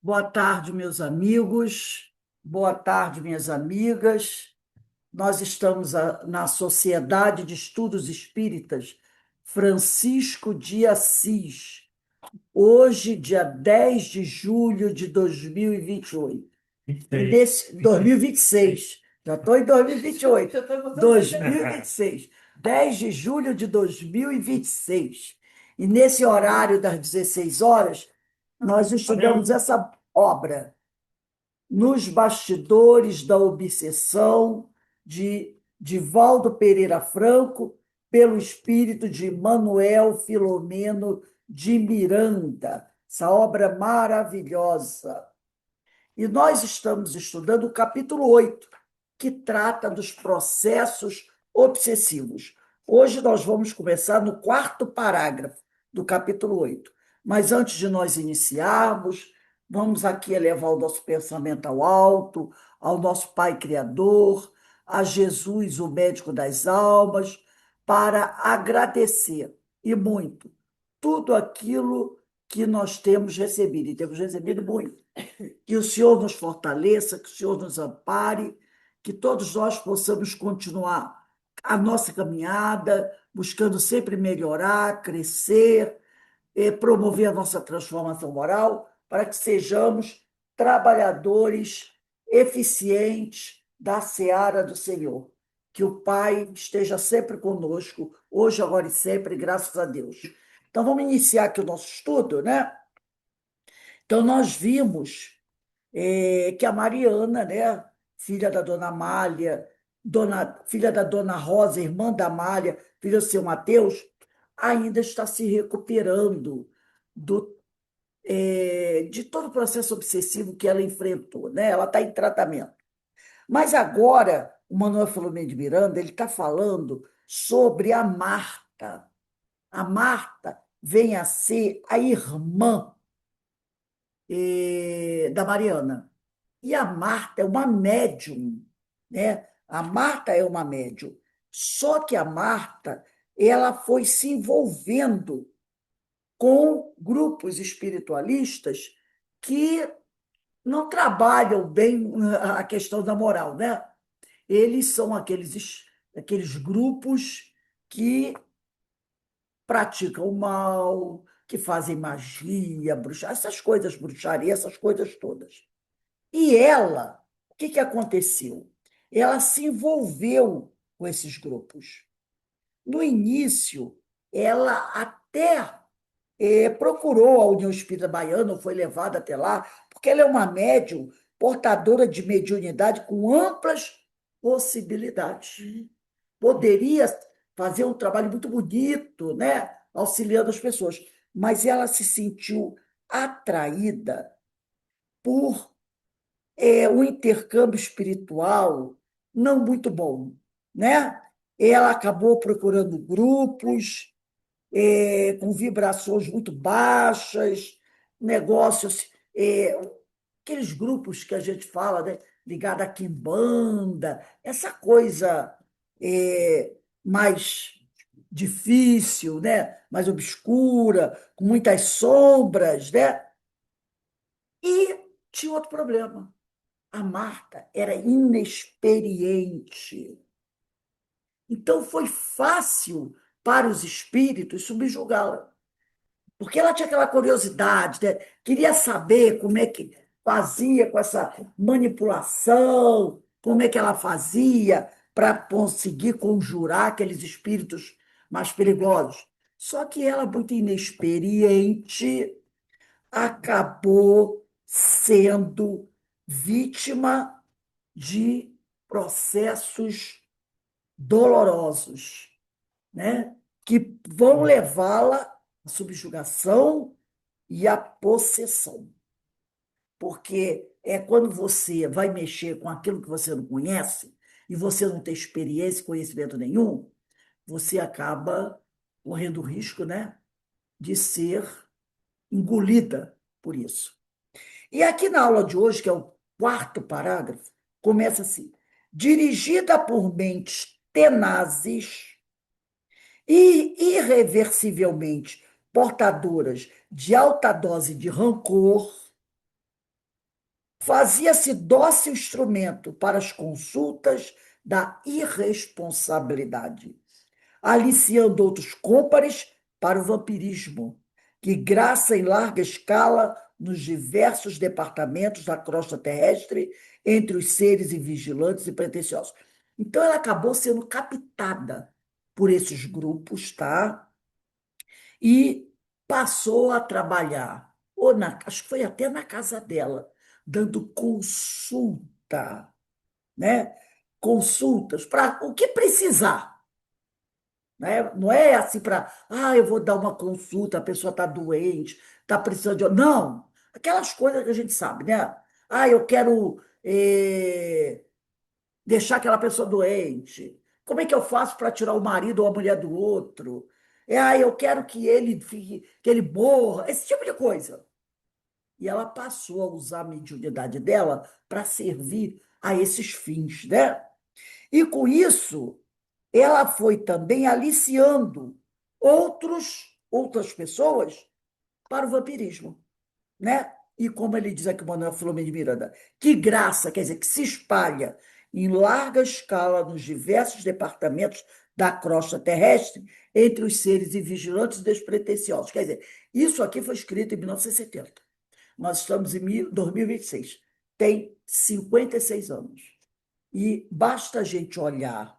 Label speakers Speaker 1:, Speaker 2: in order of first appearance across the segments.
Speaker 1: Boa tarde, meus amigos. Boa tarde, minhas amigas. Nós estamos na Sociedade de Estudos Espíritas Francisco de Assis, hoje, dia 10 de julho de 2028. Nesse 2026. Já estou em 2028. 2026. 10 de julho de 2026. E nesse horário das 16 horas, nós estudamos essa obra nos bastidores da obsessão de Divaldo Pereira Franco, pelo espírito de Manuel Filomeno de Miranda, essa obra maravilhosa. E nós estamos estudando o capítulo 8, que trata dos processos obsessivos. Hoje nós vamos começar no quarto parágrafo do capítulo 8. Mas antes de nós iniciarmos, vamos aqui elevar o nosso pensamento ao alto, ao nosso Pai Criador, a Jesus, o médico das almas, para agradecer e muito tudo aquilo que nós temos recebido, e temos recebido muito. Que o Senhor nos fortaleça, que o Senhor nos ampare, que todos nós possamos continuar a nossa caminhada, buscando sempre melhorar, crescer, promover a nossa transformação moral, para que sejamos trabalhadores eficientes da seara do Senhor. Que o Pai esteja sempre conosco, hoje, agora e sempre, graças a Deus. Então, vamos iniciar aqui o nosso estudo, né? Então, nós vimos que a Mariana, né, filha da dona Amália, filha da dona Rosa, irmã da Amália, filha do seu Mateus, ainda está se recuperando do, de todo o processo obsessivo que ela enfrentou, né? Ela está em tratamento. Mas agora, o Manuel Filomeno de Miranda, ele está falando sobre a Marta. A Marta vem a ser a irmã da Mariana. E a Marta é uma médium, né? A Marta é uma médium. Só que a Marta, ela foi se envolvendo com grupos espiritualistas que não trabalham bem a questão da moral, né? Eles são aqueles grupos que praticam o mal, que fazem magia, bruxaria, essas coisas, bruxaria, essas coisas todas. E ela, o que aconteceu? Ela se envolveu com esses grupos. No início, ela até procurou a União Espírita Baiana, foi levada até lá, porque ela é uma médium portadora de mediunidade com amplas possibilidades. Poderia fazer um trabalho muito bonito, né? Auxiliando as pessoas, mas ela se sentiu atraída por um intercâmbio espiritual não muito bom, né? Ela acabou procurando grupos com vibrações muito baixas, negócios, aqueles grupos que a gente fala, né? Ligado à quimbanda, essa coisa mais difícil, né? Mais obscura, com muitas sombras, né? E tinha outro problema. A Marta era inexperiente. Então foi fácil para os espíritos subjugá-la, porque ela tinha aquela curiosidade, né? Queria saber como é que fazia com essa manipulação, como é que ela fazia para conseguir conjurar aqueles espíritos mais perigosos. Só que ela, muito inexperiente, acabou sendo vítima de processos dolorosos, né? Que vão levá-la à subjugação e à possessão. Porque é quando você vai mexer com aquilo que você não conhece e você não tem experiência, conhecimento nenhum, você acaba correndo o risco, né, de ser engolida por isso. E aqui na aula de hoje, que é o quarto parágrafo, começa assim: dirigida por mentes tenazes e irreversivelmente portadoras de alta dose de rancor, fazia-se dócil instrumento para as consultas da irresponsabilidade, aliciando outros cômpares para o vampirismo, que graça em larga escala nos diversos departamentos da crosta terrestre, entre os seres invigilantes e pretensiosos. Então, ela acabou sendo captada por esses grupos, tá? E passou a trabalhar, acho que foi até na casa dela, dando consulta, né? Consultas para o que precisar, né? Não é assim para, eu vou dar uma consulta, a pessoa está doente, está precisando de. Não, aquelas coisas que a gente sabe, né? Eu quero deixar aquela pessoa doente. Como é que eu faço para tirar o marido ou a mulher do outro? Eu quero que ele fique, que ele morra, esse tipo de coisa. E ela passou a usar a mediunidade dela para servir a esses fins, né? E com isso, ela foi também aliciando outras pessoas para o vampirismo, né? E como ele diz aqui, o Manuel Filomeno de Miranda, que graça, quer dizer, que se espalha em larga escala nos diversos departamentos da crosta terrestre, entre os seres invigilantes e despretensiosos. Quer dizer, isso aqui foi escrito em 1970. Nós estamos em 2026. Tem 56 anos. E basta a gente olhar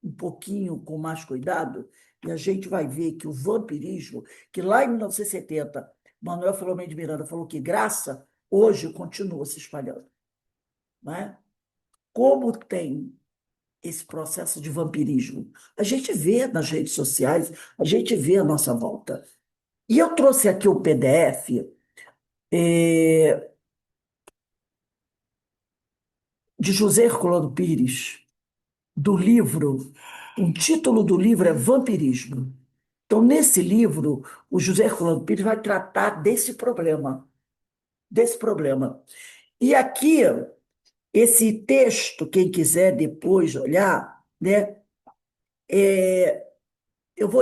Speaker 1: um pouquinho com mais cuidado, e a gente vai ver que o vampirismo, que lá em 1970, Manuel Filomeno de Miranda falou que graça, hoje continua se espalhando. Não é? Como tem esse processo de vampirismo? A gente vê nas redes sociais, a gente vê à nossa volta. E eu trouxe aqui o PDF de José Herculano Pires, do livro, o título do livro é Vampirismo. Então, nesse livro, o José Herculano Pires vai tratar desse problema, desse problema. E aqui, esse texto, quem quiser depois olhar, né,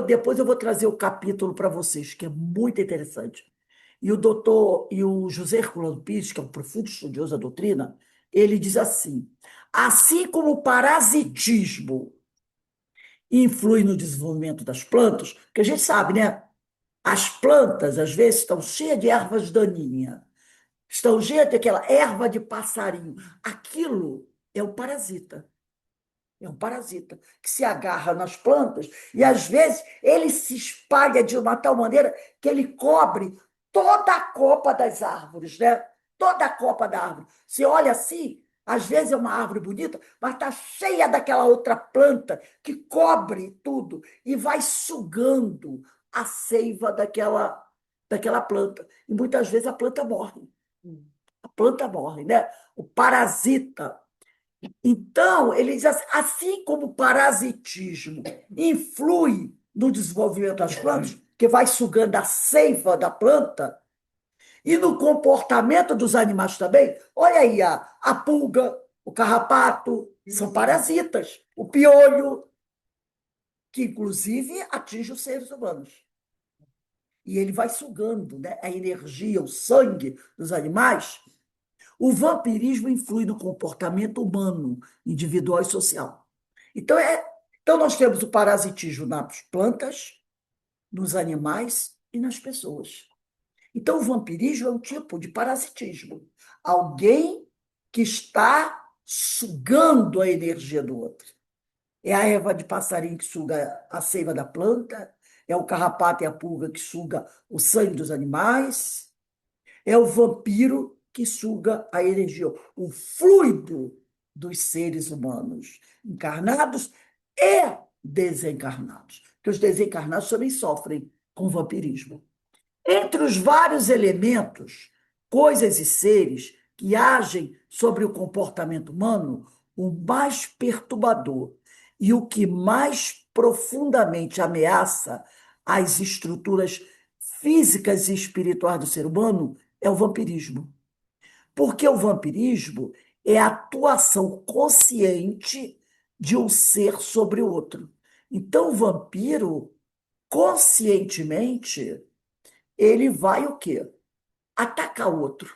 Speaker 1: depois eu vou trazer o capítulo para vocês, que é muito interessante. E o José Herculano Pires, que é um profundo estudioso da doutrina, ele diz assim como o parasitismo influi no desenvolvimento das plantas, que a gente sabe, né? As plantas, às vezes, estão cheias de ervas daninhas, estão cheias daquela erva de passarinho. Aquilo é um parasita. É um parasita que se agarra nas plantas e, às vezes, ele se espalha de uma tal maneira que ele cobre toda a copa das árvores, né? Toda a copa da árvore. Você olha assim, às vezes é uma árvore bonita, mas está cheia daquela outra planta que cobre tudo e vai sugando a seiva daquela planta. E muitas vezes a planta morre. A planta morre, né? O parasita. Então, ele diz assim como o parasitismo influi no desenvolvimento das plantas, que vai sugando a seiva da planta, e no comportamento dos animais também, olha aí, a pulga, o carrapato, são parasitas. O piolho, que inclusive atinge os seres humanos. E ele vai sugando, né, a energia, o sangue dos animais. O vampirismo influi no comportamento humano, individual e social. Então, então nós temos o parasitismo nas plantas, nos animais e nas pessoas. Então, o vampirismo é um tipo de parasitismo. Alguém que está sugando a energia do outro. É a erva de passarinho que suga a seiva da planta, é o carrapato e a pulga que suga o sangue dos animais, é o vampiro que suga a energia, o fluido dos seres humanos, encarnados e desencarnados. Porque os desencarnados também sofrem com vampirismo. Entre os vários elementos, coisas e seres que agem sobre o comportamento humano, o mais perturbador e o que mais profundamente ameaça as estruturas físicas e espirituais do ser humano é o vampirismo. Porque o vampirismo é a atuação consciente de um ser sobre o outro. Então, o vampiro, conscientemente, ele vai o quê? Atacar o outro.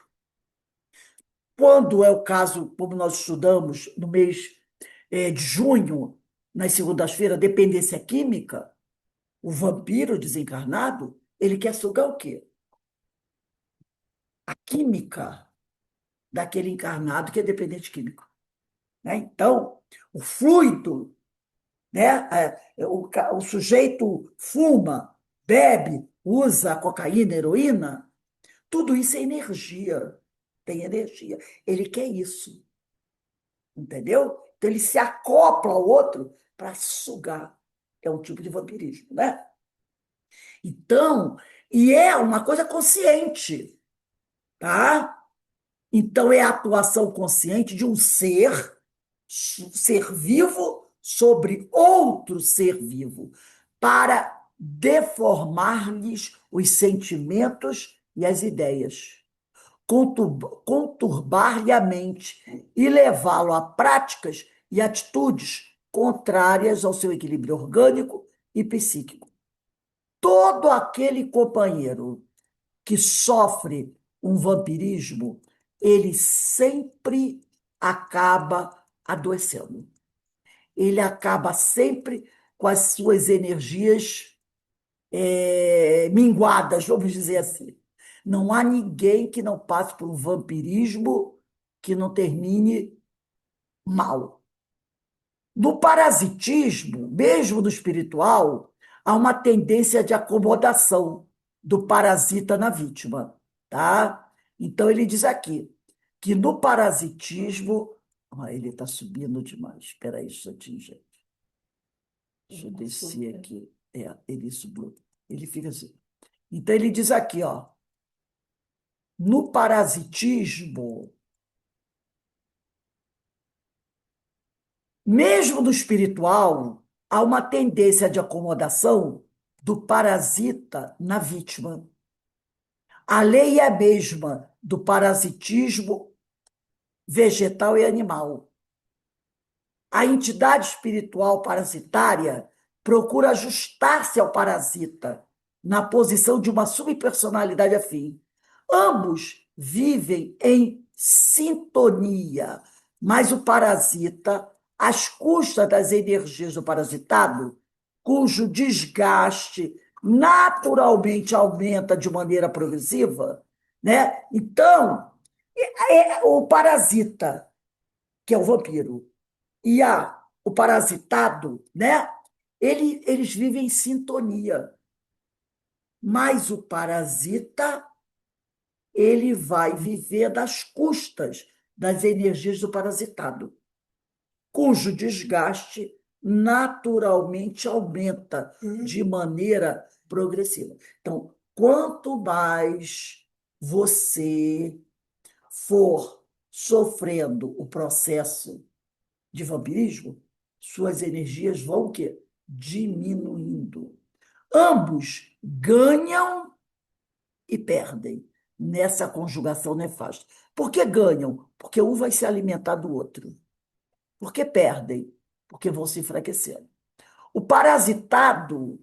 Speaker 1: Quando é o caso, como nós estudamos no mês de junho, nas segundas-feiras, dependência química, o vampiro desencarnado, ele quer sugar o quê? A química daquele encarnado que é dependente químico. Né? Então, o fluido, né? O sujeito fuma, bebe, usa cocaína, heroína, tudo isso é energia. Tem energia. Ele quer isso, entendeu? Então, ele se acopla ao outro para sugar. É um tipo de vampirismo, né? Então, e é uma coisa consciente, tá? Então, é a atuação consciente de um ser vivo sobre outro ser vivo, para deformar-lhes os sentimentos e as ideias, conturbar-lhe a mente e levá-lo a práticas e atitudes contrárias ao seu equilíbrio orgânico e psíquico. Todo aquele companheiro que sofre um vampirismo, ele sempre acaba adoecendo. Ele acaba sempre com as suas energias minguadas, vamos dizer assim. Não há ninguém que não passe por um vampirismo que não termine mal. No parasitismo, mesmo no espiritual, há uma tendência de acomodação do parasita na vítima, tá? Então ele diz aqui que no parasitismo, ele está subindo demais. Espera aí, gente. Deixa eu descer aqui. Ele subiu. Ele fica assim. Então ele diz aqui, ó, no parasitismo, mesmo no espiritual, há uma tendência de acomodação do parasita na vítima. A lei é a mesma do parasitismo vegetal e animal. A entidade espiritual parasitária procura ajustar-se ao parasita na posição de uma subpersonalidade afim. Ambos vivem em sintonia, mas o parasita, às custas das energias do parasitado, cujo desgaste naturalmente aumenta de maneira progressiva, né? Então, o parasita, que é o vampiro, e o parasitado, né? Eles vivem em sintonia. Mas o parasita, ele vai viver das custas das energias do parasitado, cujo desgaste naturalmente aumenta de maneira progressiva. Então, quanto mais você for sofrendo o processo de vampirismo, suas energias vão o quê? Diminuindo. Ambos ganham e perdem nessa conjugação nefasta. Por que ganham? Porque um vai se alimentar do outro. Por que perdem? Porque vão se enfraquecendo. O parasitado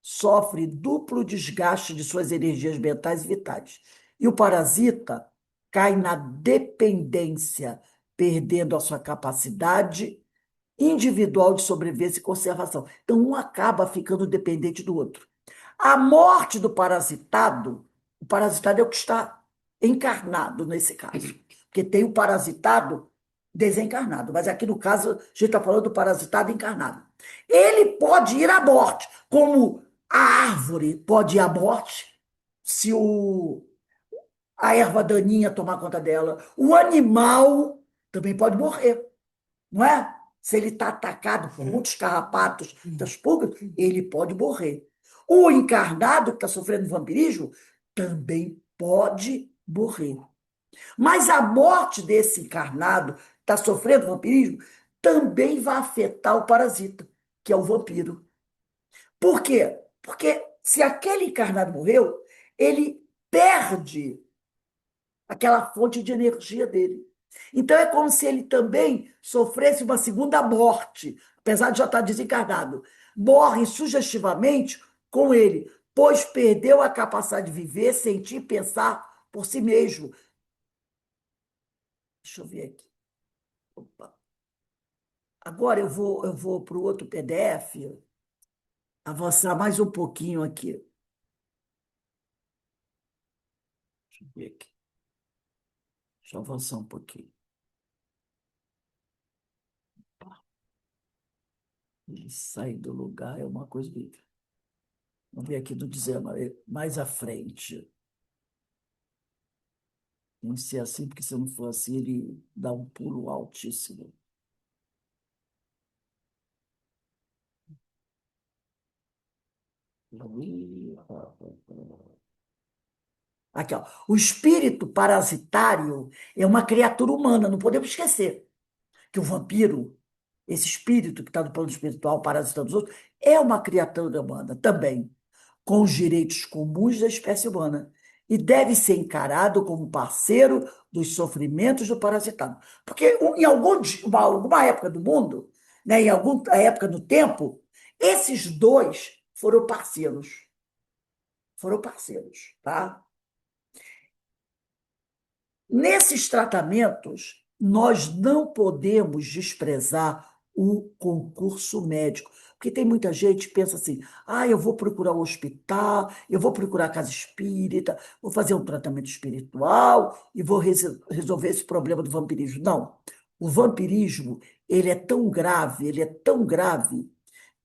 Speaker 1: sofre duplo desgaste de suas energias mentais e vitais. E o parasita cai na dependência, perdendo a sua capacidade individual de sobrevivência e conservação. Então, um acaba ficando dependente do outro. A morte do parasitado, o parasitado é o que está encarnado nesse caso, porque tem o parasitado desencarnado, mas aqui no caso a gente está falando do parasitado encarnado. Ele pode ir à morte, como a árvore pode ir à morte se a erva daninha tomar conta dela. O animal também pode morrer, não é? Se ele está atacado por muitos carrapatos das pulgas, ele pode morrer. O encarnado que está sofrendo vampirismo também pode morrer. Mas a morte desse encarnado que está sofrendo vampirismo também vai afetar o parasita, que é o vampiro. Por quê? Porque se aquele encarnado morreu, ele perde aquela fonte de energia dele. Então é como se ele também sofresse uma segunda morte, apesar de já estar desencarnado. Morre sugestivamente com ele, pois perdeu a capacidade de viver, sentir, pensar por si mesmo. Deixa eu ver aqui. Opa. Agora eu vou para o outro PDF, avançar mais um pouquinho aqui. Deixa eu ver aqui. Deixa eu avançar um pouquinho. Ele sai do lugar, é uma coisa. Vamos ver aqui do dizendo, mais à frente. Tem que ser assim, porque se não for assim, ele dá um pulo altíssimo. Aqui, ó. O espírito parasitário é uma criatura humana, não podemos esquecer que o vampiro, esse espírito que está no plano espiritual parasitando os outros, é uma criatura humana também, com os direitos comuns da espécie humana, e deve ser encarado como parceiro dos sofrimentos do parasitado. Porque em alguma época do mundo, né, em alguma época do tempo, esses dois foram parceiros. Foram parceiros, tá? Nesses tratamentos, nós não podemos desprezar o concurso médico, porque tem muita gente que pensa assim: ah, eu vou procurar um hospital, eu vou procurar a casa espírita, vou fazer um tratamento espiritual e vou resolver esse problema do vampirismo. Não. O vampirismo, ele é tão grave, ele é tão grave,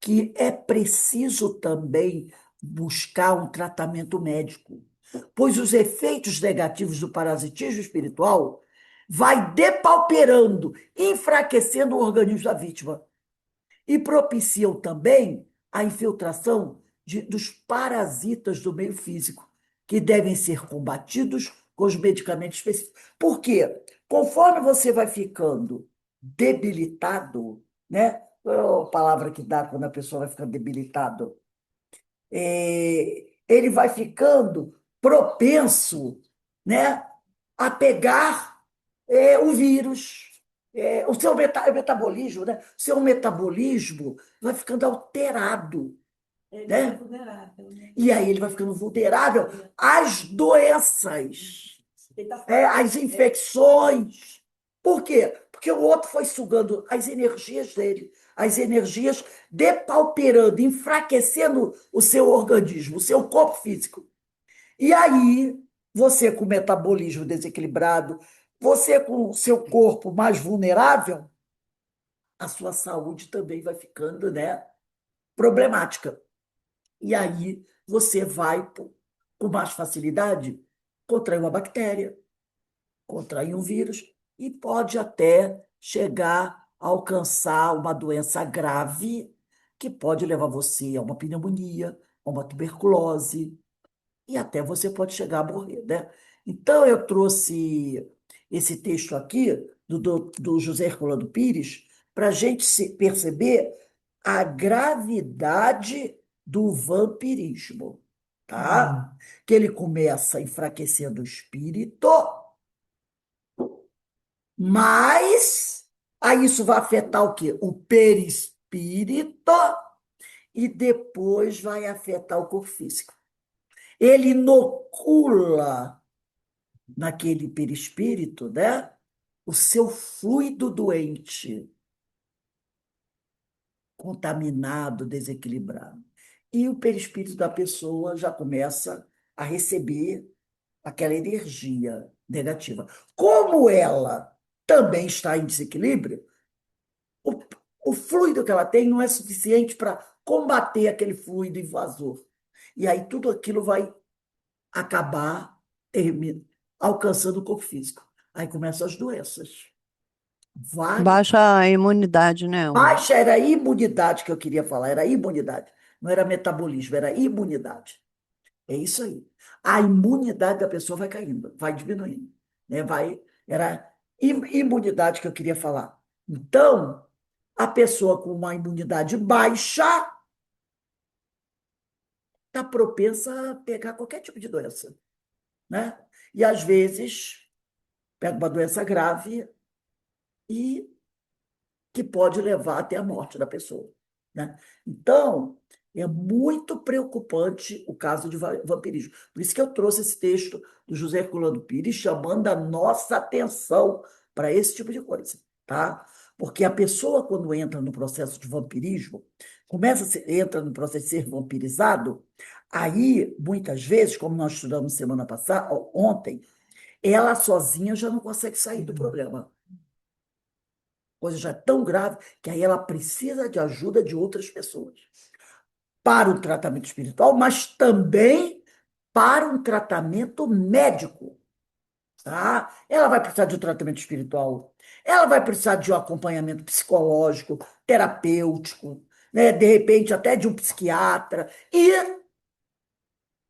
Speaker 1: que é preciso também buscar um tratamento médico, pois os efeitos negativos do parasitismo espiritual vai depauperando, enfraquecendo o organismo da vítima e propiciam também a infiltração dos parasitas do meio físico, que devem ser combatidos com os medicamentos específicos. Por quê? Conforme você vai ficando debilitado, né? Qual é a palavra que dá quando a pessoa vai ficando debilitado? Ele vai ficando propenso, né, a pegar o vírus, o seu metabolismo, né? Seu metabolismo vai ficando alterado,
Speaker 2: Ele fica
Speaker 1: né?
Speaker 2: vulnerável, né?
Speaker 1: E aí ele vai ficando vulnerável às doenças,
Speaker 2: Ele tá
Speaker 1: às infecções. Por quê? Porque o outro foi sugando as energias dele, as energias depauperando, enfraquecendo o seu organismo, o seu corpo físico. E aí, você com o metabolismo desequilibrado, você com o seu corpo mais vulnerável, a sua saúde também vai ficando, né, problemática. E aí você vai, com mais facilidade, contrair uma bactéria, contrair um vírus e pode até chegar a alcançar uma doença grave que pode levar você a uma pneumonia, a uma tuberculose, e até você pode chegar a morrer, né? Então, eu trouxe esse texto aqui do José Herculano Pires para a gente perceber a gravidade do vampirismo, tá? Que ele começa enfraquecendo o espírito, mas aí isso vai afetar o quê? O perispírito e depois vai afetar o corpo físico. Ele inocula naquele perispírito, né? O seu fluido doente, contaminado, desequilibrado. E o perispírito da pessoa já começa a receber aquela energia negativa. Como ela também está em desequilíbrio, o, o fluido que ela tem não é suficiente para combater aquele fluido invasor. E aí tudo aquilo vai acabar alcançando o corpo físico. Aí começam as doenças. Várias.
Speaker 2: Baixa a imunidade, né, Elma?
Speaker 1: Baixa era a imunidade que eu queria falar, era a imunidade. Não era metabolismo, era a imunidade. É isso aí. A imunidade da pessoa vai caindo, vai diminuindo. Né? Era a imunidade que eu queria falar. Então, a pessoa com uma imunidade baixa está propensa a pegar qualquer tipo de doença. Né? E, às vezes, pega uma doença grave e que pode levar até a morte da pessoa. Né? Então, é muito preocupante o caso de vampirismo. Por isso que eu trouxe esse texto do José Herculano Pires chamando a nossa atenção para esse tipo de coisa, tá? Porque a pessoa, quando entra no processo de vampirismo, entra no processo de ser vampirizado, aí, muitas vezes, como nós estudamos semana passada, ontem, ela sozinha já não consegue sair do problema. A coisa já é tão grave que aí ela precisa de ajuda de outras pessoas para o tratamento espiritual, mas também para um tratamento médico, tá? Ela vai precisar de um tratamento espiritual, ela vai precisar de um acompanhamento psicológico, terapêutico, né? De repente até de um psiquiatra e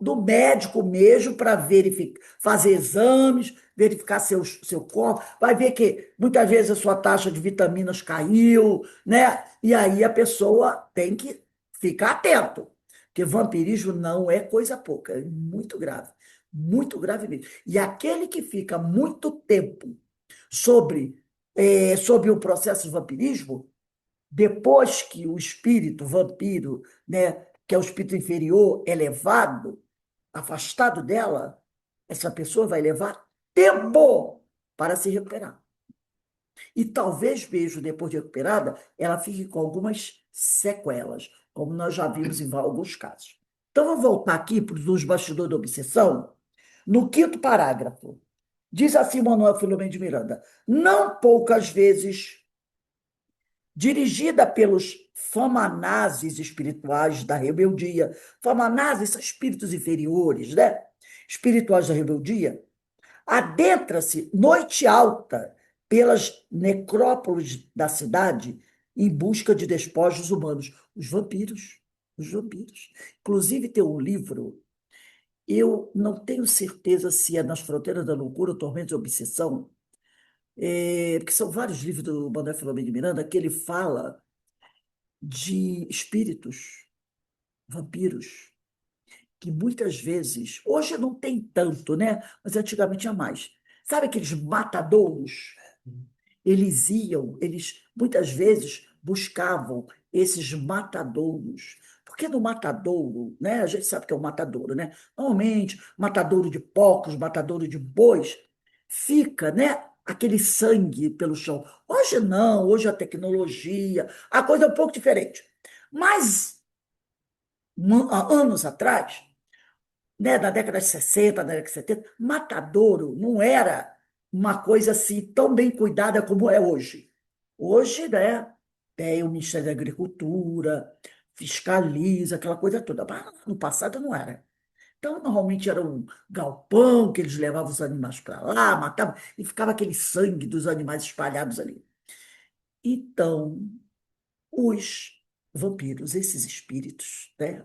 Speaker 1: do médico mesmo para verificar, fazer exames, verificar seu corpo, vai ver que muitas vezes a sua taxa de vitaminas caiu, né? E aí a pessoa tem que ficar atento, porque vampirismo não é coisa pouca, é muito grave mesmo. E aquele que fica muito tempo sobre o processo de vampirismo, depois que o espírito vampiro, né, que é o espírito inferior, é levado, afastado dela, essa pessoa vai levar tempo para se recuperar. E talvez mesmo depois de recuperada, ela fique com algumas sequelas, como nós já vimos em alguns casos. Então, vou voltar aqui para os bastidores da obsessão. No quinto parágrafo, diz assim Manuel Filomeno de Miranda: não poucas vezes dirigida pelos famanazes espirituais da rebeldia. Famanazes são espíritos inferiores, né? Espirituais da rebeldia. Adentra-se noite alta pelas necrópolis da cidade em busca de despojos humanos. Os vampiros. Os vampiros. Inclusive, tem um livro, eu não tenho certeza se é Nas Fronteiras da Loucura, Tormentos e Obsessão, porque são vários livros do Manuel Filomeno de Miranda que ele fala de espíritos, vampiros, que muitas vezes, hoje não tem tanto, né? Mas antigamente tinha mais. Sabe aqueles matadouros? Eles muitas vezes buscavam esses matadouros. Porque no matadouro, né? A gente sabe que é um matadouro, né? Normalmente, matadouro de porcos, matadouro de bois, fica, né? Aquele sangue pelo chão. Hoje não, hoje a tecnologia, a coisa é um pouco diferente. Mas há anos atrás, né, na década de 60, na década de 70, matadouro não era uma coisa assim tão bem cuidada como é hoje. Hoje, né, tem o Ministério da Agricultura, fiscaliza, aquela coisa toda. Mas no passado não era. Então, normalmente era um galpão que eles levavam os animais para lá, matavam, e ficava aquele sangue dos animais espalhados ali. Então, os vampiros, esses espíritos, né,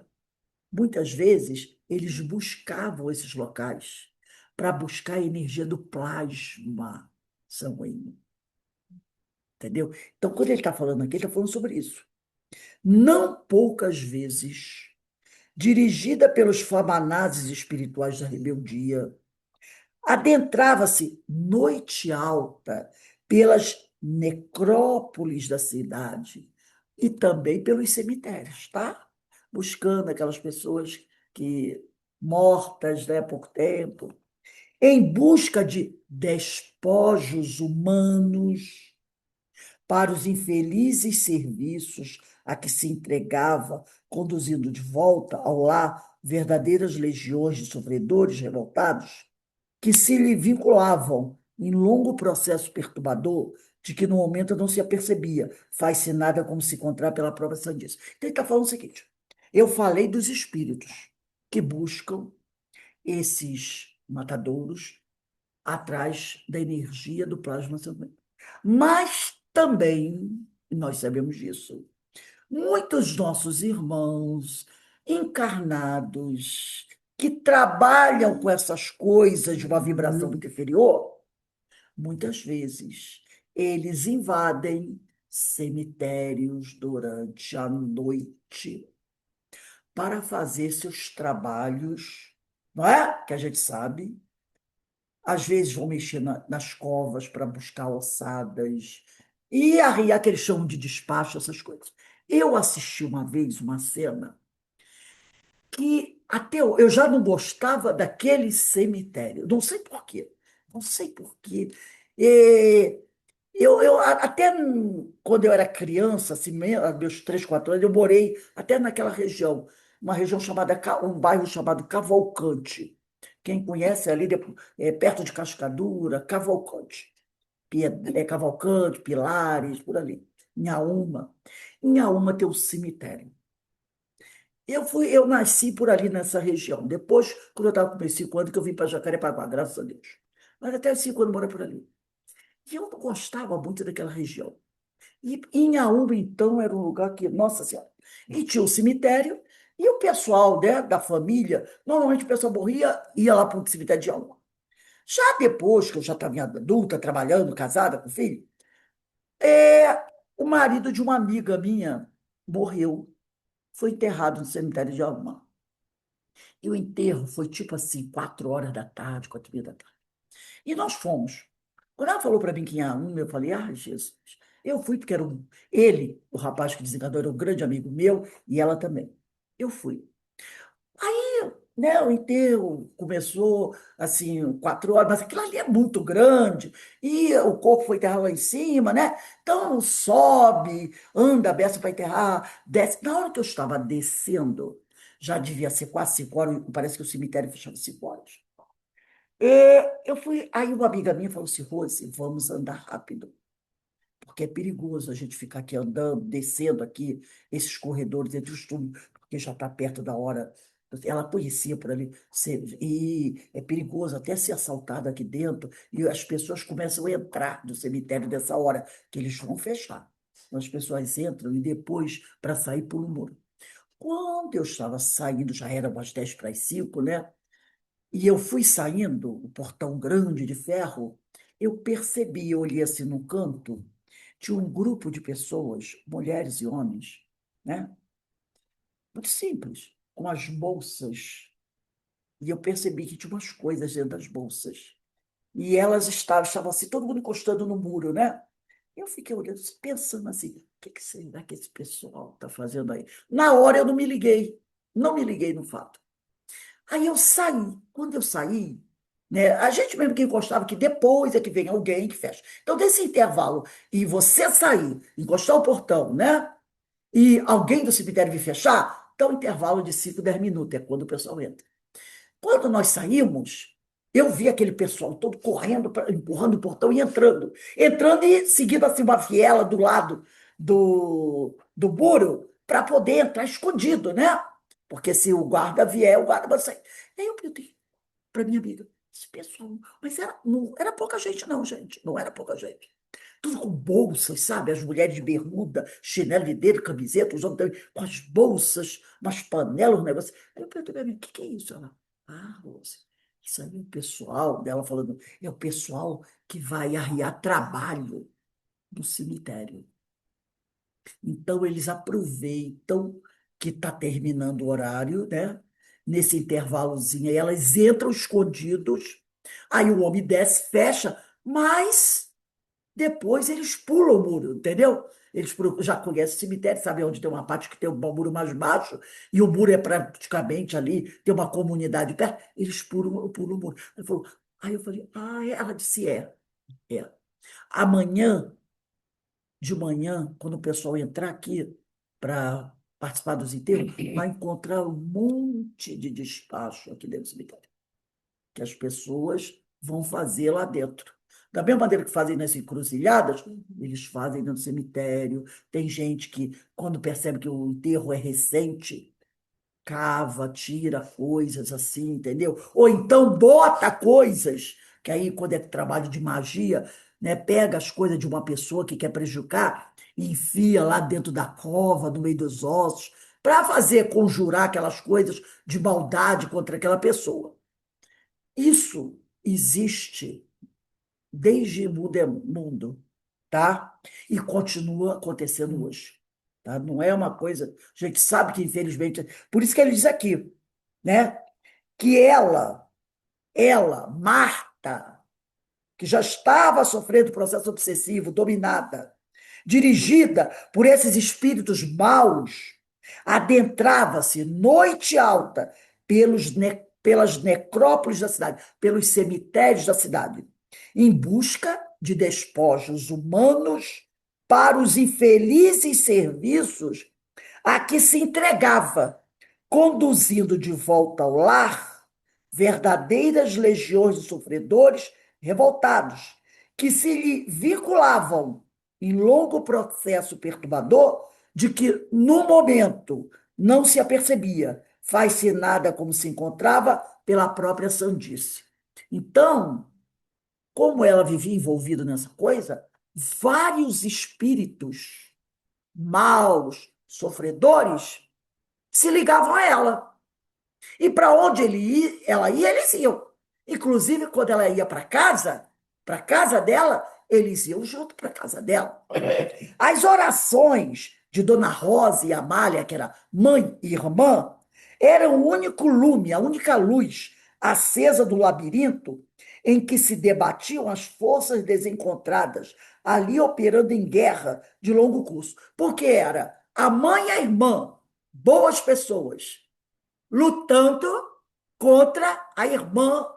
Speaker 1: muitas vezes, eles buscavam esses locais para buscar a energia do plasma sanguíneo, entendeu? Então, quando ele está falando aqui, ele está falando sobre isso. Não poucas vezes, dirigida pelos famanazes espirituais da rebeldia, adentrava-se noite alta pelas necrópolis da cidade e também pelos cemitérios, tá? Buscando aquelas pessoas que mortas, né, há pouco tempo, em busca de despojos humanos para os infelizes serviços a que se entregava, conduzindo de volta ao lar verdadeiras legiões de sofredores revoltados que se lhe vinculavam em longo processo perturbador de que no momento não se apercebia, faz-se nada como se encontrar pela própria sandice. Então ele está falando o seguinte, eu falei dos espíritos que buscam esses matadouros atrás da energia do plasma sanguíneo. Mas também, nós sabemos disso, muitos nossos irmãos encarnados que trabalham com essas coisas de uma vibração muito inferior, muitas vezes eles invadem cemitérios durante a noite para fazer seus trabalhos, não é? Que a gente sabe. Às vezes vão mexer nas covas para buscar ossadas e arriar aquele chão de despacho, essas coisas. Eu assisti uma vez uma cena que até eu já não gostava daquele cemitério. Não sei por quê. Não sei por quê. Até quando eu era criança, assim, meus 3, 4 anos, eu morei até naquela região, uma região chamada, um bairro chamado Cavalcante. Quem conhece ali, perto de Cascadura, Cavalcante. Cavalcante, Pilares, por ali. Inhaúma. Inhaúma tem um cemitério. Eu nasci por ali nessa região. Depois, quando eu estava com meus 5 anos, que eu vim para Jacarepaguá, graças a Deus. Mas até os 5 anos eu morei por ali. E eu não gostava muito daquela região. E Inhaúma, então, era um lugar que, nossa Senhora, e tinha um cemitério, e o pessoal, né, da família, normalmente o pessoal morria, ia lá para o cemitério de Inhaúma. Já depois, que eu já estava adulta, trabalhando, casada, com filho, é, o marido de uma amiga minha morreu, foi enterrado no cemitério de Inhaúma. E o enterro foi tipo assim, 4 horas da tarde, 4h30 da tarde. E nós fomos. Quando ela falou para mim que ia um, eu falei, ah, Jesus. Eu fui porque ele, o rapaz que desencadeou, era um grande amigo meu, e ela também. Eu fui. Aí, né, o enterro começou assim, 4 horas, mas aquilo ali é muito grande, e o corpo foi enterrado lá em cima, né? Então sobe, anda a beça para enterrar, desce. Na hora que eu estava descendo, já devia ser quase 5 horas, parece que o cemitério fechava 5 horas. Eu fui, aí uma amiga minha falou assim, Rose, vamos andar rápido, porque é perigoso a gente ficar aqui andando, descendo aqui esses corredores entre os túneis, porque já está perto da hora. Ela conhecia por ali, e é perigoso até ser assaltada aqui dentro, e as pessoas começam a entrar no cemitério dessa hora, que eles vão fechar. Então, as pessoas entram e depois, para sair, por um muro. Quando eu estava saindo, já era umas 10 para as 5, né? E eu fui saindo, o portão grande de ferro, eu percebi, eu olhei assim no canto, tinha um grupo de pessoas, mulheres e homens, né? Muito simples, com as bolsas. E eu percebi que tinha umas coisas dentro das bolsas. E elas estavam assim, todo mundo encostando no muro, né? Eu fiquei olhando, pensando assim, o que será que esse pessoal está fazendo aí? Na hora eu não me liguei, não me liguei no fato. Aí eu saí. Quando eu saí, né, a gente mesmo que encostava que depois é que vem alguém que fecha. Então, desse intervalo, e você sair, encostar o portão, né? E alguém do cemitério vir fechar, dá um intervalo de 5, 10 minutos, é quando o pessoal entra. Quando nós saímos, eu vi aquele pessoal todo correndo, empurrando o portão e entrando. Entrando e seguindo assim uma viela do lado do muro para poder entrar escondido, né? Porque se o guarda vier, o guarda vai sair. Aí eu perguntei para minha amiga, esse pessoal, mas não era pouca gente, não, gente. Não era pouca gente. Tudo com bolsas, sabe? As mulheres de bermuda, chinelo de dedo, camiseta, os homens também, com as bolsas, umas panelas, um negócio. Aí eu perguntei para mim, o que é isso? Ela, Rose, isso aí é o pessoal, dela falando, é o pessoal que vai arriar trabalho no cemitério. Então, eles aproveitam que está terminando o horário, né? Nesse intervalozinho, aí elas entram escondidos, aí o homem desce, fecha, mas depois eles pulam o muro, entendeu? Já conhecem o cemitério, sabem onde tem uma parte que tem um muro mais baixo, e o muro é praticamente ali, tem uma comunidade perto, eles pulam o muro. Aí eu falei, ela disse, é. Amanhã, de manhã, quando o pessoal entrar aqui para participar dos enterros, vai encontrar um monte de despacho aqui dentro do cemitério que as pessoas vão fazer lá dentro. Da mesma maneira que fazem nas encruzilhadas, eles fazem no cemitério. Tem gente que, quando percebe que o enterro é recente, cava, tira coisas assim, entendeu? Ou então bota coisas, que aí, quando é trabalho de magia, né, pega as coisas de uma pessoa que quer prejudicar e enfia lá dentro da cova, no meio dos ossos, para fazer conjurar aquelas coisas de maldade contra aquela pessoa. Isso existe desde mundo é mundo, tá? E continua acontecendo hoje, tá? Não é uma coisa, a gente sabe que infelizmente, por isso que ele diz aqui, né? Que Marta, que já estava sofrendo processo obsessivo, dominada, dirigida por esses espíritos maus, adentrava-se noite alta pelas necrópolis da cidade, pelos cemitérios da cidade, em busca de despojos humanos para os infelizes serviços a que se entregava, conduzindo de volta ao lar verdadeiras legiões de sofredores revoltados, que se lhe vinculavam em longo processo perturbador de que, no momento, não se apercebia, faz-se nada como se encontrava pela própria sandice. Então, como ela vivia envolvida nessa coisa, vários espíritos maus, sofredores, se ligavam a ela. E para onde ela ia, eles iam. Inclusive, quando ela ia para casa dela, eles iam junto para casa dela. As orações de Dona Rosa e Amália, que era mãe e irmã, eram o único lume, a única luz acesa do labirinto em que se debatiam as forças desencontradas, ali operando em guerra de longo curso. Porque era a mãe e a irmã, boas pessoas, lutando contra a irmã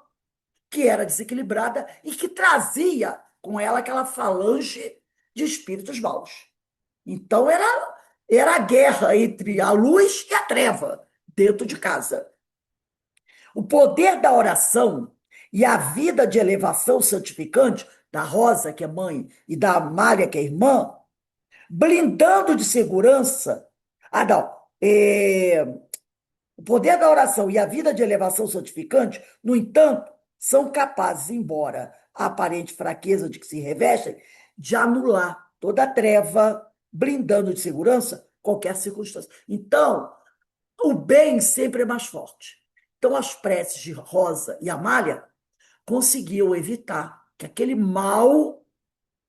Speaker 1: que era desequilibrada e que trazia com ela aquela falange de espíritos maus. Então era a guerra entre a luz e a treva dentro de casa. O poder da oração e a vida de elevação santificante da Rosa, que é mãe, e da Amália, que é irmã, blindando de segurança. Ah, não. O poder da oração e a vida de elevação santificante, no entanto, são capazes, embora a aparente fraqueza de que se revestem, de anular toda a treva, blindando de segurança qualquer circunstância. Então, o bem sempre é mais forte. Então, as preces de Rosa e Amália conseguiam evitar que aquele mal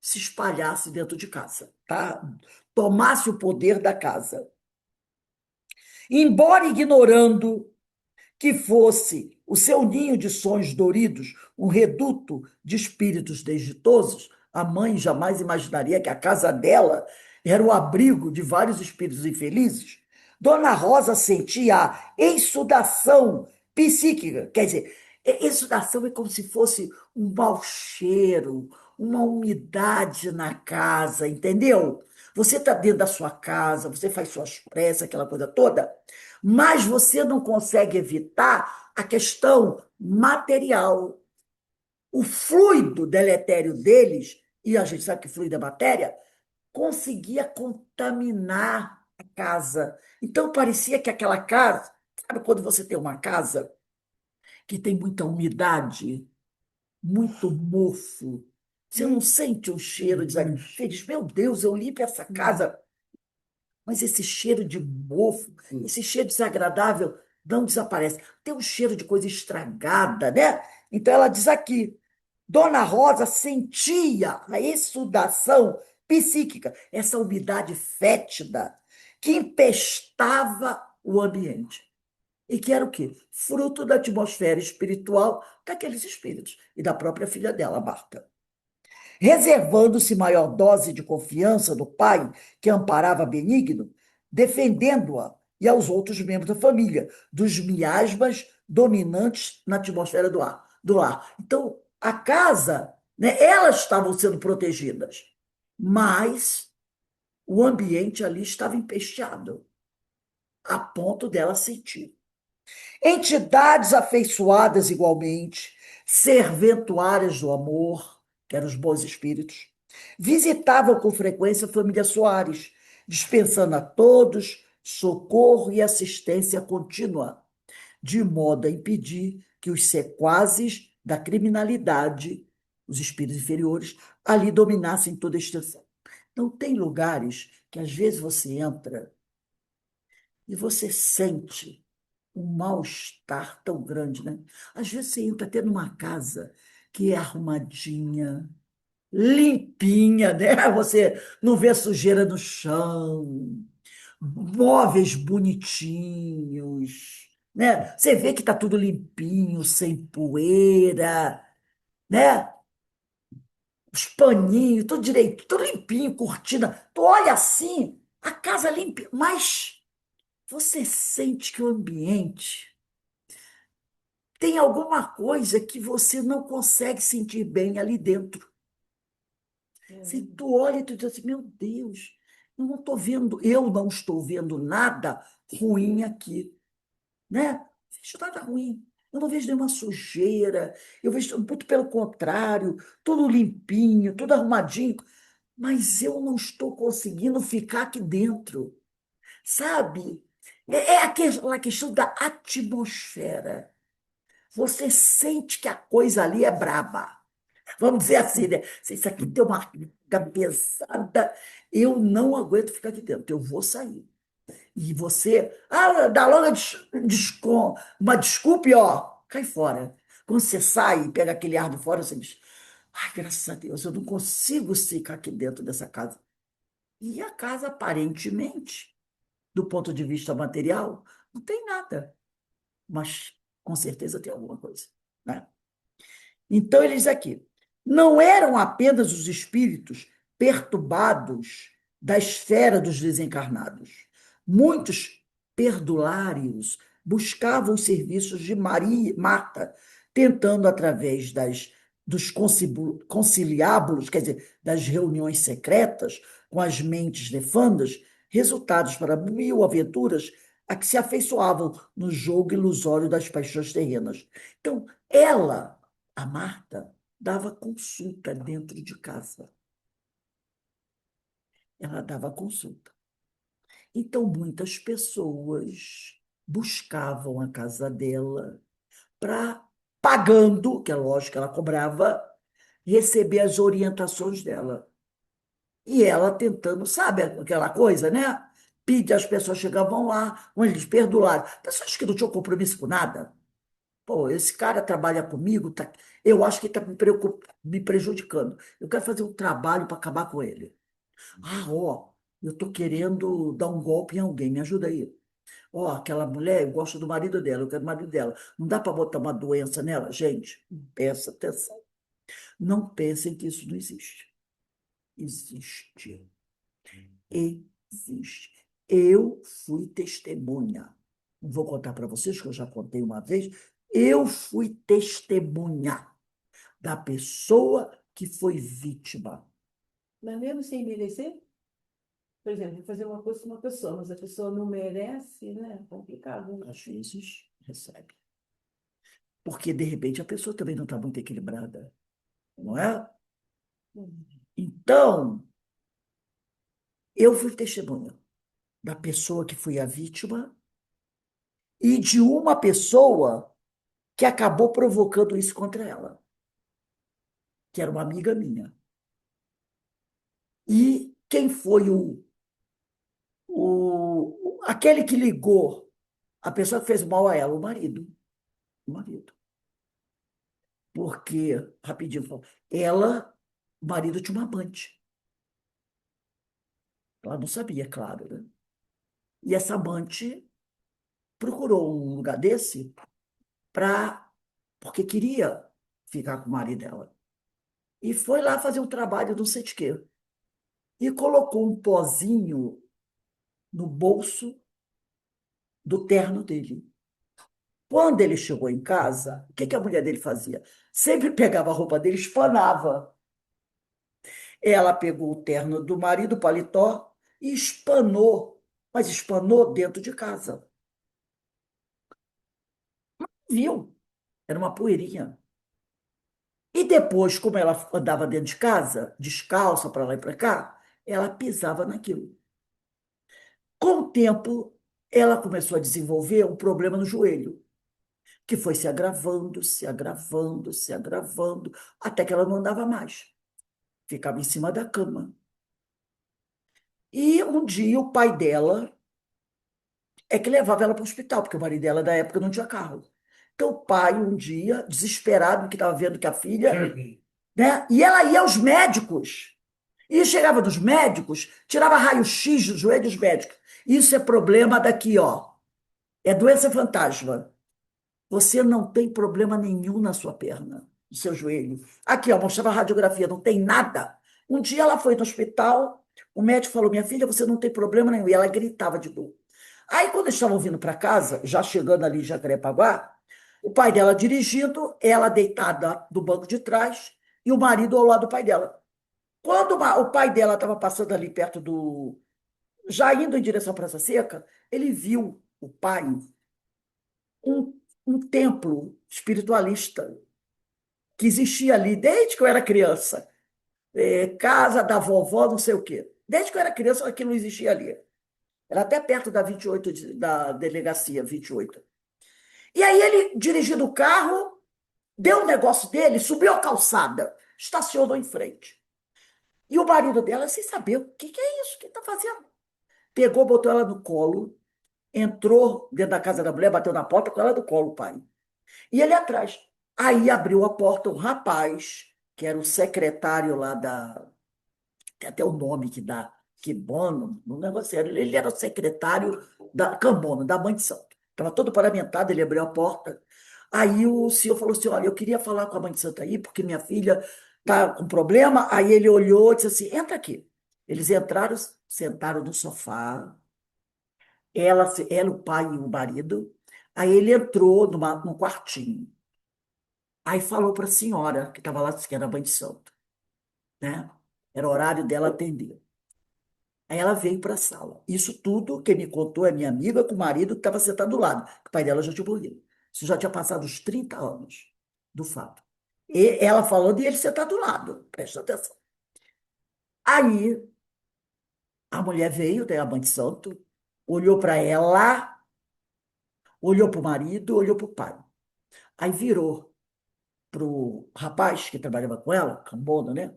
Speaker 1: se espalhasse dentro de casa, tá? Tomasse o poder da casa. Embora ignorando que fosse o seu ninho de sonhos doridos, um reduto de espíritos desditosos, a mãe jamais imaginaria que a casa dela era o abrigo de vários espíritos infelizes. Dona Rosa sentia a exsudação psíquica, quer dizer, exsudação é como se fosse um mau cheiro, uma umidade na casa, entendeu? Você está dentro da sua casa, você faz suas preces, aquela coisa toda, mas você não consegue evitar a questão material. O fluido deletério deles, e a gente sabe que fluido é matéria, conseguia contaminar a casa. Então parecia que aquela casa, sabe quando você tem uma casa que tem muita umidade, muito mofo, você não sente um cheiro desagradável. Você diz, meu Deus, eu limpo essa casa, mas esse cheiro de mofo, esse cheiro desagradável não desaparece. Tem um cheiro de coisa estragada, né? Então ela diz aqui, Dona Rosa sentia a exsudação psíquica, essa umidade fétida que empestava o ambiente. E que era o quê? Fruto da atmosfera espiritual daqueles espíritos e da própria filha dela, Marta. Reservando-se maior dose de confiança do pai, que amparava Benigno, defendendo-a e aos outros membros da família, dos miasmas dominantes na atmosfera do lar. Então, a casa, né, elas estavam sendo protegidas, mas o ambiente ali estava empesteado, a ponto dela sentir. Entidades afeiçoadas igualmente, serventuárias do amor, que eram os bons espíritos, visitavam com frequência a família Soares, dispensando a todos socorro e assistência contínua, de modo a impedir que os sequazes da criminalidade, os espíritos inferiores, ali dominassem toda a extensão. Então, tem lugares que às vezes você entra e você sente um mal-estar tão grande, né? Às vezes você entra até numa casa que é arrumadinha, limpinha, né? Você não vê sujeira no chão, móveis bonitinhos, né? Você vê que está tudo limpinho, sem poeira, né? Os paninhos, tudo direito, tudo limpinho, cortina. Tu olha assim, a casa limpa, mas você sente que o ambiente tem alguma coisa que você não consegue sentir bem ali dentro. Se tu olha e tu diz assim, meu Deus, eu não estou vendo nada ruim aqui, né? Não vejo nada ruim. Eu não vejo nenhuma sujeira, eu vejo muito pelo contrário, tudo limpinho, tudo arrumadinho, mas eu não estou conseguindo ficar aqui dentro, sabe? É aquela questão da atmosfera. Você sente que a coisa ali é braba. Vamos dizer assim, né? Se isso aqui tem uma carga pesada, eu não aguento ficar aqui dentro, eu vou sair. E você, dá logo uma desculpa e ó, cai fora. Quando você sai e pega aquele ar de fora, você diz, ai, graças a Deus, eu não consigo ficar aqui dentro dessa casa. E a casa, aparentemente, do ponto de vista material, não tem nada, mas com certeza tem alguma coisa, né? Então, ele diz aqui: não eram apenas os espíritos perturbados da esfera dos desencarnados. Muitos perdulários buscavam os serviços de Maria, Marta, tentando, através dos conciliábulos, quer dizer, das reuniões secretas com as mentes nefandas, resultados para mil aventuras a que se afeiçoavam no jogo ilusório das paixões terrenas. Então, a Marta dava consulta dentro de casa. Ela dava consulta. Então, muitas pessoas buscavam a casa dela para, pagando, que é lógico que ela cobrava, receber as orientações dela. E ela tentando, sabe aquela coisa, né? Pedir, as pessoas chegavam lá, com eles perdoaram. Pessoas que não tinham compromisso com nada. Pô, esse cara trabalha comigo, eu acho que está me prejudicando. Eu quero fazer um trabalho para acabar com ele. Ó, eu estou querendo dar um golpe em alguém, me ajuda aí. Ó, aquela mulher, eu gosto do marido dela, eu quero o marido dela. Não dá para botar uma doença nela? Gente, presta atenção. Não pensem que isso não existe. Existe. Existe. Eu fui testemunha. Não vou contar para vocês, que eu já contei uma vez. Eu fui testemunha da pessoa que foi vítima.
Speaker 3: Mas mesmo sem merecer, por exemplo, vou fazer uma coisa com uma pessoa, mas a pessoa não merece, né? É complicado, né?
Speaker 1: Às vezes recebe. Porque, de repente, a pessoa também não está muito equilibrada, não é? Então, eu fui testemunha da pessoa que foi a vítima e de uma pessoa que acabou provocando isso contra ela, que era uma amiga minha. E quem foi aquele que ligou, a pessoa que fez mal a ela? O marido. O marido. Porque, rapidinho, o marido tinha uma amante. Ela não sabia, claro, né? E essa amante procurou um lugar desse porque queria ficar com o marido dela. E foi lá fazer um trabalho, não sei de quê. E colocou um pozinho no bolso do terno dele. Quando ele chegou em casa, o que que a mulher dele fazia? Sempre pegava a roupa dele e espanava. Ela pegou o terno do marido, o paletó, e espanou, mas espanou dentro de casa. Viu? Era uma poeirinha. E depois, como ela andava dentro de casa, descalça para lá e para cá, ela pisava naquilo. Com o tempo, ela começou a desenvolver um problema no joelho, que foi se agravando, se agravando, se agravando, até que ela não andava mais. Ficava em cima da cama. E um dia o pai dela é que levava ela para o hospital, porque o marido dela, da época, não tinha carro. Então, o pai, um dia, desesperado, que estava vendo que a filha, né? E ela ia aos médicos. E chegava dos médicos, tirava raio-x dos joelhos dos médicos. Isso é problema daqui, ó. É doença fantasma. Você não tem problema nenhum na sua perna, no seu joelho. Aqui, ó, mostrava a radiografia, não tem nada. Um dia ela foi no hospital, o médico falou: minha filha, você não tem problema nenhum. E ela gritava de dor. Aí, quando eles estavam vindo para casa, já chegando ali em Jacarepaguá, o pai dela dirigindo, ela deitada do banco de trás e o marido ao lado do pai dela. Quando o pai dela estava passando ali perto do. Já indo em direção à Praça Seca, ele viu o pai, um templo espiritualista que existia ali desde que eu era criança. Casa da vovó, não sei o quê. Desde que eu era criança, aquilo existia ali. Era até perto da 28, da delegacia 28. E aí ele, dirigindo o carro, deu um negócio dele, subiu a calçada, estacionou em frente. E o marido dela, sem saber o que é isso, o que está fazendo? Pegou, botou ela no colo, entrou dentro da casa da mulher, bateu na porta com ela no colo, o pai. E ele atrás. Aí abriu a porta um rapaz, que era o secretário lá da. Tem até o nome que dá, que Bono, no negócio era. Ele era o secretário da Cambono, da Mãe de Santo. Estava todo paramentado, ele abriu a porta. Aí o senhor falou assim: olha, eu queria falar com a Mãe de Santo aí, porque minha filha está com problema. Aí ele olhou e disse assim: entra aqui. Eles entraram, sentaram no sofá, ela, o pai e o marido. Aí ele entrou num quartinho. Aí falou para a senhora, que estava lá, que era mãe de santo, né? Era o horário dela atender. Aí ela veio para a sala. Isso tudo quem me contou é minha amiga com o marido que estava sentado do lado, que o pai dela já tinha morrido. Isso já tinha passado os 30 anos do fato. E ela falando e ele sentado do lado, presta atenção. Aí a mulher veio, né, a mãe de santo, olhou para ela, olhou para o marido, olhou para o pai. Aí virou para o rapaz que trabalhava com ela, Cambono, né?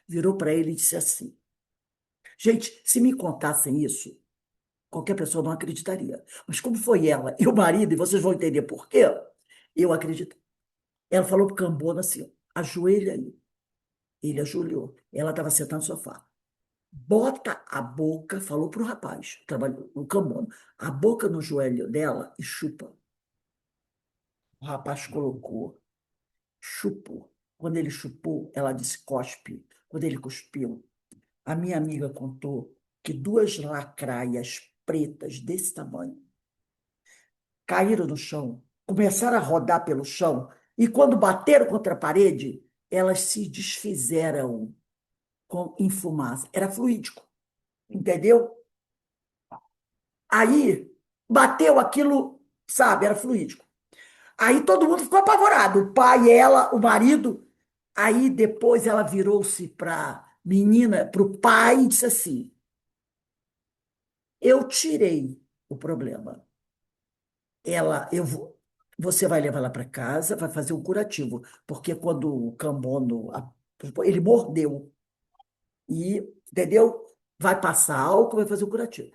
Speaker 1: Virou para ele e disse assim: gente, se me contassem isso, qualquer pessoa não acreditaria. Mas como foi ela e o marido, e vocês vão entender por quê, eu acredito. Ela falou para o Cambono assim: ajoelha aí. Ele ajoelhou. Ela estava sentada no sofá. Bota a boca, falou para o rapaz, trabalhou no Cambono, a boca no joelho dela e chupa. O rapaz colocou, chupou. Quando ele chupou, ela disse cospe. Quando ele cuspiu, a minha amiga contou que duas lacraias pretas desse tamanho caíram no chão, começaram a rodar pelo chão, e quando bateram contra a parede, elas se desfizeram em fumaça. Era fluídico, entendeu? Aí bateu aquilo, sabe, era fluídico. Aí todo mundo ficou apavorado, o pai, ela, o marido. Aí depois ela virou-se para a menina, para o pai, e disse assim: eu tirei o problema. Você vai levar ela para casa, vai fazer um curativo, porque quando o cambono, ele mordeu e, entendeu? Vai passar álcool, vai fazer um curativo.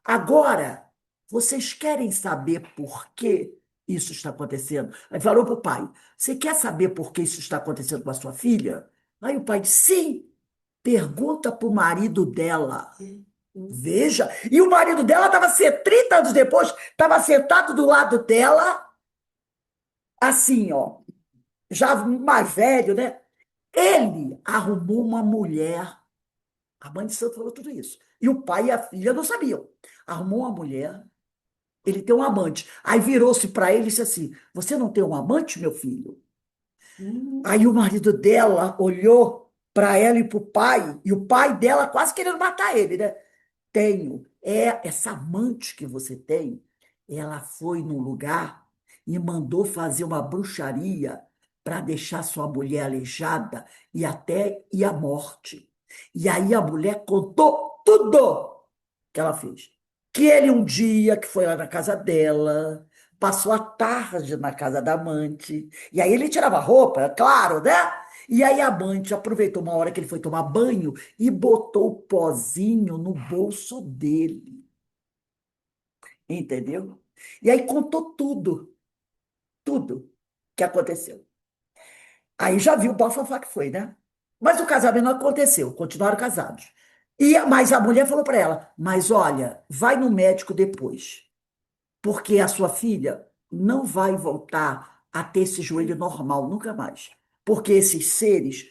Speaker 1: Agora, vocês querem saber por que isso está acontecendo? Aí falou para o pai: você quer saber por que isso está acontecendo com a sua filha? Aí o pai disse: sim, pergunta para o marido dela. Veja, e o marido dela estava 30 anos depois, estava sentado do lado dela, assim, ó, já mais velho, né? Ele arrumou uma mulher. A mãe de santo falou tudo isso. E o pai e a filha não sabiam. Arrumou uma mulher, ele tem um amante. Aí virou-se para ele e disse assim: você não tem um amante, meu filho? Aí o marido dela olhou para ela e para o pai, e o pai dela quase querendo matar ele, né? Tenho. Essa amante que você tem, ela foi num lugar e mandou fazer uma bruxaria para deixar sua mulher aleijada e até ir à morte. E aí a mulher contou tudo que ela fez. Que ele um dia que foi lá na casa dela, passou a tarde na casa da amante, e aí ele tirava a roupa, é claro, né? E aí a amante aproveitou uma hora que ele foi tomar banho e botou o pozinho no bolso dele, entendeu? E aí contou tudo, tudo que aconteceu. Aí já viu o bafafá que foi, né? Mas o casamento não aconteceu, continuaram casados. Mas a mulher falou para ela: mas olha, vai no médico depois, porque a sua filha não vai voltar a ter esse joelho normal, nunca mais. Porque esses seres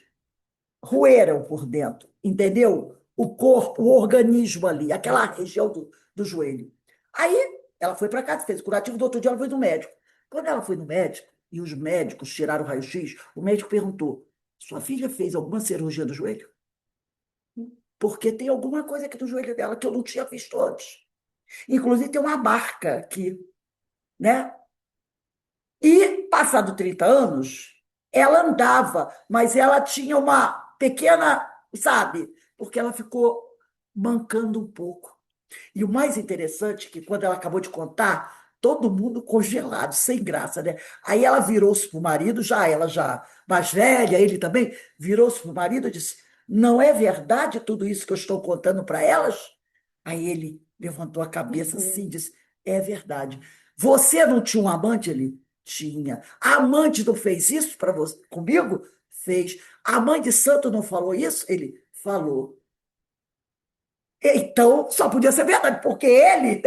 Speaker 1: roeram por dentro, entendeu? O corpo, o organismo ali, aquela região do joelho. Aí ela foi para casa, fez o curativo, do outro dia ela foi no médico. Quando ela foi no médico, e os médicos tiraram o raio-x, o médico perguntou: sua filha fez alguma cirurgia do joelho? porque tem alguma coisa aqui no joelho dela que eu não tinha visto antes. Inclusive, tem uma marca aqui, né? E, passado 30 anos, ela andava, mas ela tinha uma pequena, sabe? Porque ela ficou mancando um pouco. E o mais interessante é que, quando ela acabou de contar, todo mundo congelado, sem graça, né? Aí ela virou-se para o marido, ela já mais velha, ele também, virou-se para o marido e disse: Não é verdade tudo isso que eu estou contando para elas? Aí ele levantou a cabeça assim e disse: É verdade. Você não tinha um amante? Ele tinha. A amante não fez isso para você, comigo? Fez. A mãe de santo não falou isso? Ele falou. Então, só podia ser verdade, porque ele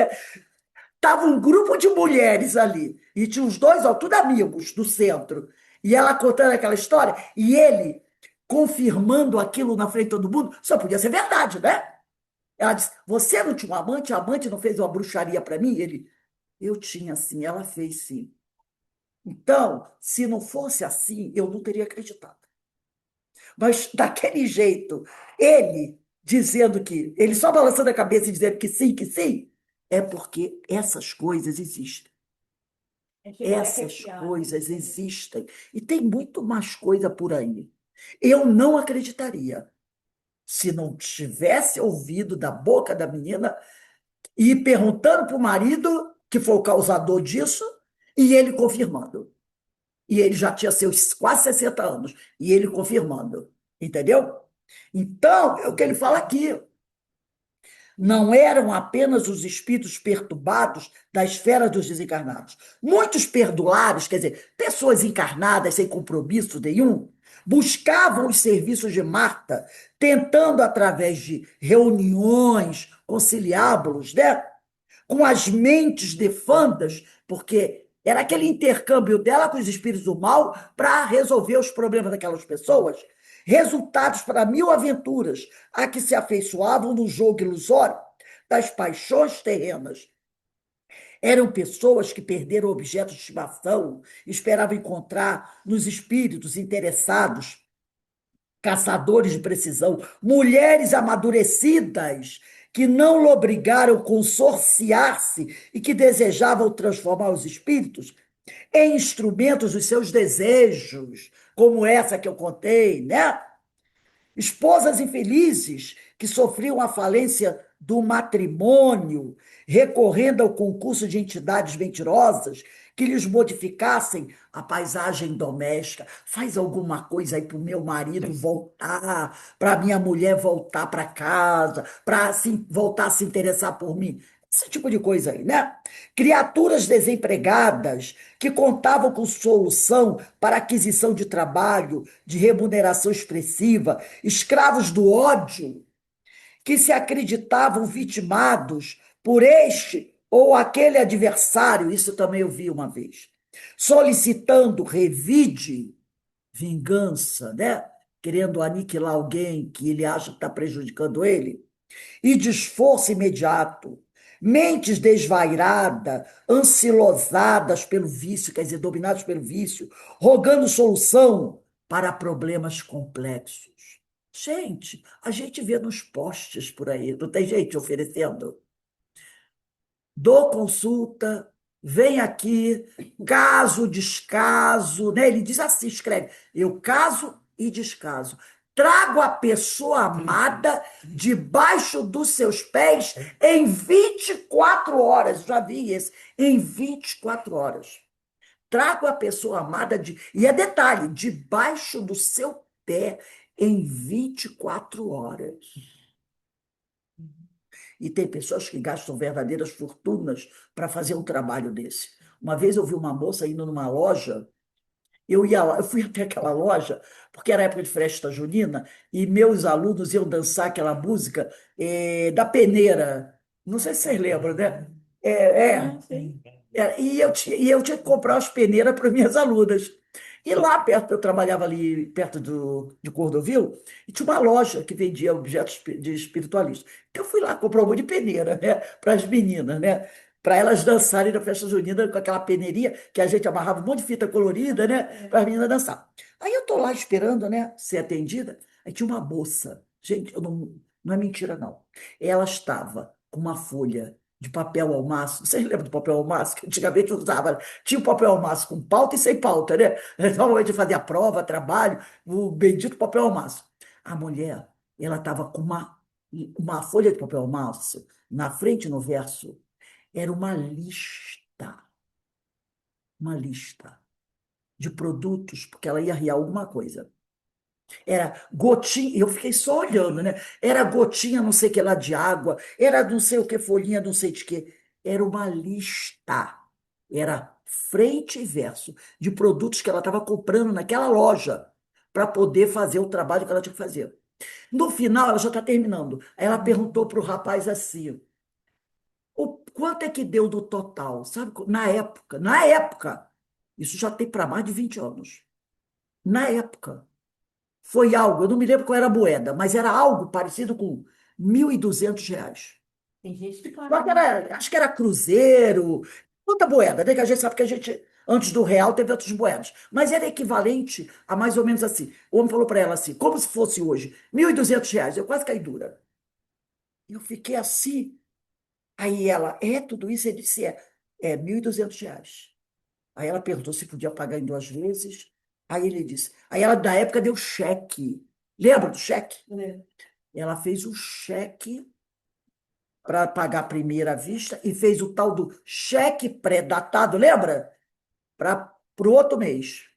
Speaker 1: estava um grupo de mulheres ali, e tinha os dois, ó, tudo amigos do centro, e ela contando aquela história, e ele confirmando aquilo na frente de todo mundo, só podia ser verdade, né? Ela disse: Você não tinha um amante? A amante não fez uma bruxaria para mim? Ele: Eu tinha sim, ela fez sim. Então, se não fosse assim, eu não teria acreditado. Mas daquele jeito, ele dizendo ele só balançando a cabeça e dizendo que sim, é porque essas coisas existem.
Speaker 3: Chega até
Speaker 1: Essas
Speaker 3: arrepiar, né?
Speaker 1: coisas existem. E tem muito mais coisa por aí. Eu não acreditaria se não tivesse ouvido da boca da menina e perguntando para o marido, que foi o causador disso, e ele confirmando. E ele já tinha seus quase 60 anos, e ele confirmando. Entendeu? Então, é o que ele fala aqui. Não eram apenas os espíritos perturbados da esfera dos desencarnados. Muitos perdulares, quer dizer, pessoas encarnadas sem compromisso nenhum, buscavam os serviços de Marta, tentando, através de reuniões, conciliábulos, né? Com as mentes defandas, porque era aquele intercâmbio dela com os espíritos do mal para resolver os problemas daquelas pessoas, resultados para mil aventuras a que se afeiçoavam no jogo ilusório das paixões terrenas. Eram pessoas que perderam objetos de estimação, esperavam encontrar nos espíritos interessados, caçadores de precisão, mulheres amadurecidas que não lobrigaram consorciar-se e que desejavam transformar os espíritos em instrumentos dos seus desejos, como essa que eu contei, né? Esposas infelizes que sofriam a falência do matrimônio, recorrendo ao concurso de entidades mentirosas que lhes modificassem a paisagem doméstica. Faz alguma coisa aí para o meu marido voltar, para a minha mulher voltar para casa, para assim, voltar a se interessar por mim. Esse tipo de coisa aí, né? Criaturas desempregadas que contavam com solução para aquisição de trabalho, de remuneração expressiva, escravos do ódio, que se acreditavam vitimados por este ou aquele adversário, isso também eu vi uma vez, solicitando revide, vingança, né? Querendo aniquilar alguém que ele acha que está prejudicando ele, e de esforço imediato. Mentes desvairadas, ansilosadas pelo vício, quer dizer, dominadas pelo vício, rogando solução para problemas complexos. Gente, a gente vê nos postes por aí, não tem gente oferecendo? Dou consulta, vem aqui, caso, descaso, né? Ele diz assim, escreve: Eu caso e descaso. Trago a pessoa amada debaixo dos seus pés em 24 horas. Já vi esse, em 24 horas. Trago a pessoa amada e é detalhe, debaixo do seu pé em 24 horas. E tem pessoas que gastam verdadeiras fortunas para fazer um trabalho desse. Uma vez eu vi uma moça indo numa loja, eu ia lá, eu fui até aquela loja, porque era época de festa junina, e meus alunos iam dançar aquela música da peneira. Não sei se vocês lembram, né?
Speaker 3: Sim.
Speaker 1: E eu tinha que comprar as peneiras para minhas alunas. E lá perto, eu trabalhava ali perto de Cordovil, e tinha uma loja que vendia objetos de espiritualista. Então eu fui lá comprar um monte de peneira, né, para as meninas, né, para elas dançarem na festa junina com aquela peneirinha que a gente amarrava um monte de fita colorida, né, para as meninas dançar. Aí eu tô lá esperando, né, ser atendida, aí tinha uma moça Gente, não é mentira, não. Ela estava com uma folha de papel almaço. Vocês lembram do papel almaço? Que antigamente usava. Tinha o papel almaço com pauta e sem pauta, né? Normalmente fazia prova, trabalho, o bendito papel almaço. A mulher, ela estava com uma folha de papel almaço na frente, no verso, era uma lista de produtos, porque ela ia arriar alguma coisa. Era gotinha, eu fiquei só olhando, né? Era gotinha, não sei o que lá de água, era não sei o que, folhinha, não sei de quê. Era uma lista. Era frente e verso de produtos que ela estava comprando naquela loja para poder fazer o trabalho que ela tinha que fazer. No final, ela já está terminando. Aí ela perguntou para o rapaz assim: quanto é que deu do total? Sabe? Na época, isso já tem para mais de 20 anos. Na época. Foi algo, eu não me lembro qual era a moeda, mas era algo parecido com R$ 1.200.
Speaker 3: Tem gente que
Speaker 1: Só que
Speaker 3: paga.
Speaker 1: era, acho que era cruzeiro, outra moeda, né? Que a gente sabe que a gente, antes do real, teve outras moedas. Mas era equivalente a mais ou menos assim. O homem falou para ela assim, como se fosse hoje, R$ 1.200. Eu quase caí dura. Eu fiquei assim. Aí ela, é tudo isso? Ele disse, é R$ 1.200. Aí ela perguntou se podia pagar em 2 vezes. Aí ele disse. Aí ela, da época, deu cheque. Lembra do cheque?
Speaker 3: Né?
Speaker 1: Ela fez o cheque para pagar a primeira vista e fez o tal do cheque pré-datado, lembra? Para o outro mês.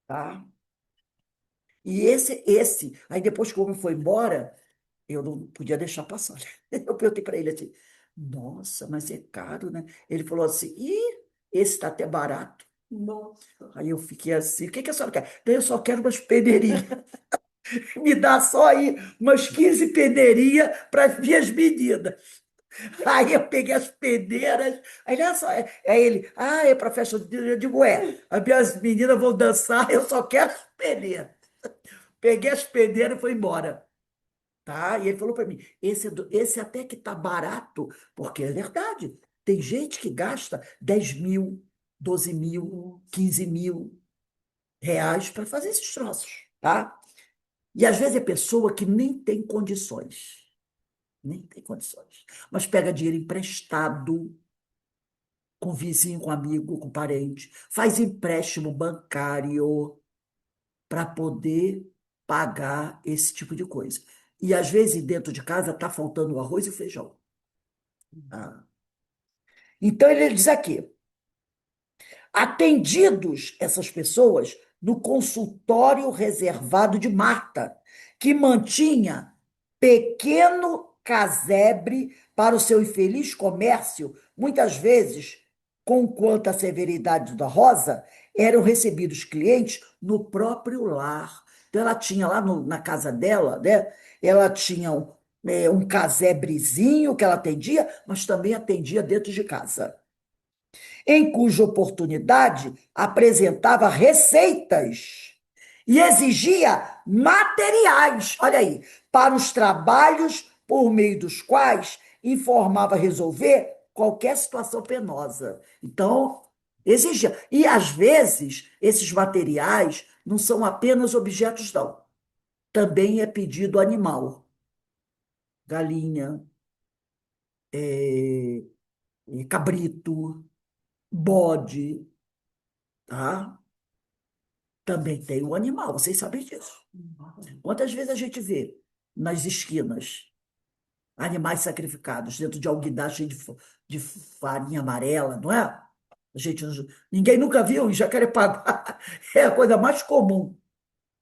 Speaker 1: Tá? E aí depois que o homem foi embora, eu não podia deixar passar. Eu perguntei para ele assim: nossa, mas é caro, né? Ele falou assim: esse está até barato.
Speaker 3: Nossa.
Speaker 1: Aí eu fiquei assim: o que que a senhora quer? Daí eu só quero umas peneirinhas. Me dá só aí umas 15 peneirinhas para as minhas meninas. Aí eu peguei as peneiras, aí olha só, aí ele, é para festa de eu digo, as minhas meninas vão dançar, eu só quero as peneiras. Peguei as peneiras e fui embora. Tá? E ele falou para mim, esse até que tá barato, porque é verdade, tem gente que gasta 10.000, 12.000, 15.000 reais para fazer esses troços, tá? E às vezes é pessoa que nem tem condições, mas pega dinheiro emprestado com vizinho, com amigo, com parente, faz empréstimo bancário para poder pagar esse tipo de coisa. E às vezes dentro de casa está faltando o arroz e o feijão. Ah. Então ele diz aqui: atendidos essas pessoas no consultório reservado de Marta, que mantinha pequeno casebre para o seu infeliz comércio, muitas vezes, com quanta severidade da Rosa, eram recebidos clientes no próprio lar. Então, ela tinha lá na casa dela, né? Ela tinha um casebrezinho que ela atendia, mas também atendia dentro de casa em cuja oportunidade apresentava receitas e exigia materiais, olha aí, para os trabalhos por meio dos quais informava resolver qualquer situação penosa. Então, exigia. E, às vezes, esses materiais não são apenas objetos, não. Também é pedido animal. Galinha, cabrito, bode, tá? Também tem o animal, vocês sabem disso. Quantas vezes a gente vê nas esquinas animais sacrificados dentro de alguidar cheio de farinha amarela, não é? Ninguém nunca viu em Jacarepaguá. É a coisa mais comum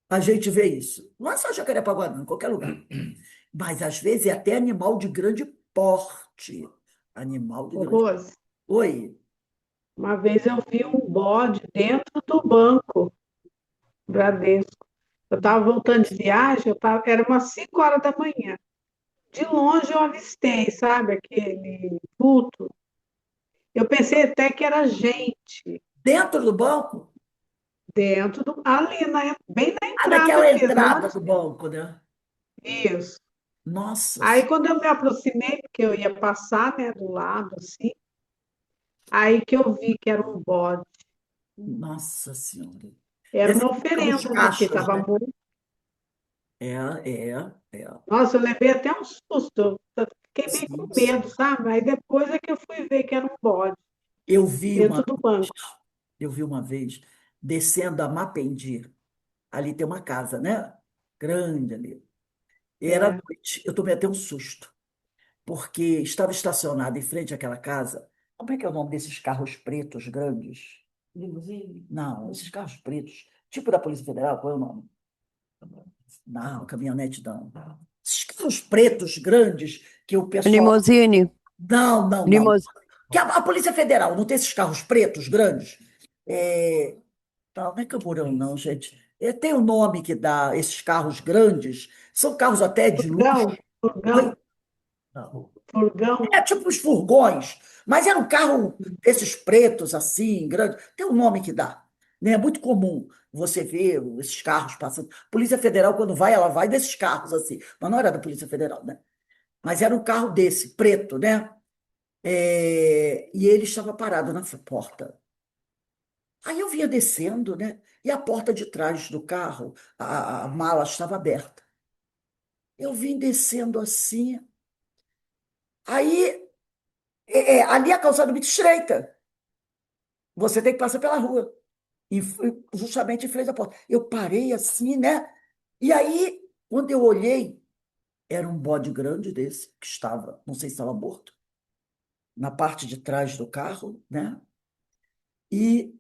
Speaker 1: a gente ver isso. Não é só Jacarepaguá, não, em qualquer lugar. Mas às vezes é até animal de grande porte. Animal de
Speaker 4: Ô,
Speaker 1: grande.
Speaker 4: Rose,
Speaker 1: Oi,
Speaker 4: uma vez eu vi um bode dentro do banco Bradesco. Eu estava voltando de viagem, era umas 5 horas da manhã. De longe eu avistei, sabe, aquele vulto. Eu pensei até que era gente
Speaker 1: dentro do banco?
Speaker 4: ali, bem na entrada
Speaker 1: Naquela
Speaker 4: mesmo.
Speaker 1: entrada do banco, né?
Speaker 4: Isso.
Speaker 1: Nossa,
Speaker 4: Aí quando eu me aproximei, porque eu ia passar, né, do lado, assim, aí que eu vi que era um bode.
Speaker 1: nossa Senhora.
Speaker 4: Era
Speaker 1: Deve
Speaker 4: uma
Speaker 1: ser nos
Speaker 4: oferenda, né, porque
Speaker 1: caixas,
Speaker 4: estava
Speaker 1: né?
Speaker 4: muito.
Speaker 1: É, é, é.
Speaker 4: Nossa, eu levei até um susto. Eu fiquei meio com
Speaker 1: Sim,
Speaker 4: medo,
Speaker 1: sim.
Speaker 4: sabe? Aí depois é que eu fui ver que era um bode
Speaker 1: Eu vi
Speaker 4: dentro
Speaker 1: uma,
Speaker 4: do banco.
Speaker 1: eu vi uma vez descendo a Mapendi. Ali tem uma casa, né? Grande ali. E era
Speaker 4: É,
Speaker 1: noite. Eu tomei até um susto, porque estava estacionado em frente àquela casa. Como é que é o nome desses carros pretos grandes?
Speaker 3: Limusine?
Speaker 1: Não, esses carros pretos, tipo da Polícia Federal, qual é o nome? Não, caminhonete não. Esses carros pretos grandes que o pessoal.
Speaker 2: Limousine,
Speaker 1: Não, não, não.
Speaker 2: limos...
Speaker 1: Que a Polícia Federal não tem esses carros pretos grandes? É... Não é Camburão, não, gente. Tem o nome que dá esses carros grandes. São carros até de luxo.
Speaker 4: furgão, furgão,
Speaker 1: Oi? Não.
Speaker 4: furgão.
Speaker 1: É tipo os furgões, mas era um carro desses pretos assim, grande. Tem um nome que dá. Né? É muito comum você ver esses carros passando. Polícia Federal, quando vai, ela vai desses carros assim. Mas não era da Polícia Federal, né? Mas era um carro desse, preto, né? E ele estava parado na porta. Aí eu vinha descendo, né? E a porta de trás do carro, a mala estava aberta. Eu vim descendo assim. Aí, ali a calçada muito estreita. Você tem que passar pela rua. E fui justamente em frente à porta. Eu parei assim, né? E aí, quando eu olhei, era um bode grande desse, que estava, não sei se estava morto, na parte de trás do carro, né? E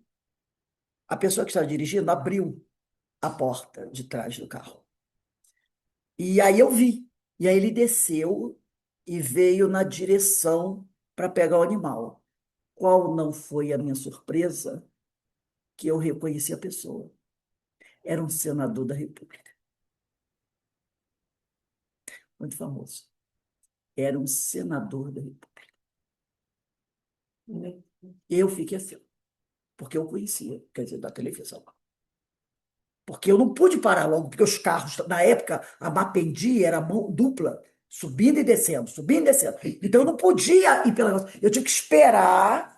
Speaker 1: a pessoa que estava dirigindo abriu a porta de trás do carro. E aí eu vi. E aí ele desceu e veio na direção para pegar o animal. Qual não foi a minha surpresa? Que eu reconheci a pessoa. Era um senador da República, muito famoso. Era um senador da República.
Speaker 3: Né?
Speaker 1: Eu fiquei assim, porque eu conhecia, quer dizer, da televisão. Porque eu não pude parar logo, porque os carros, na época, a Mapendi era mão dupla, subindo e descendo, subindo e descendo. Então eu não podia ir pela. Eu tinha que esperar.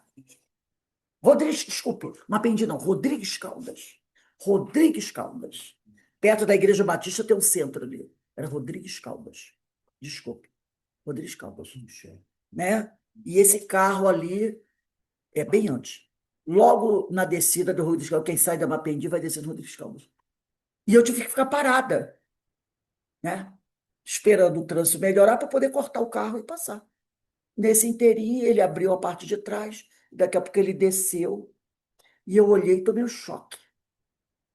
Speaker 1: Rodrigues, desculpe, Mapendi não, Rodrigues Caldas. Rodrigues Caldas. Perto da Igreja Batista tem um centro ali. Era Rodrigues Caldas. Desculpe, Rodrigues Caldas. Né? E esse carro ali é bem antes. Logo na descida do Rodrigues Caldas, quem sai da Mapendi vai descer no Rodrigues Caldas. E eu tive que ficar parada, né? Esperando o trânsito melhorar para poder cortar o carro e passar. Nesse inteirinho, ele abriu a parte de trás, daqui a pouco ele desceu, e eu olhei e tomei um choque.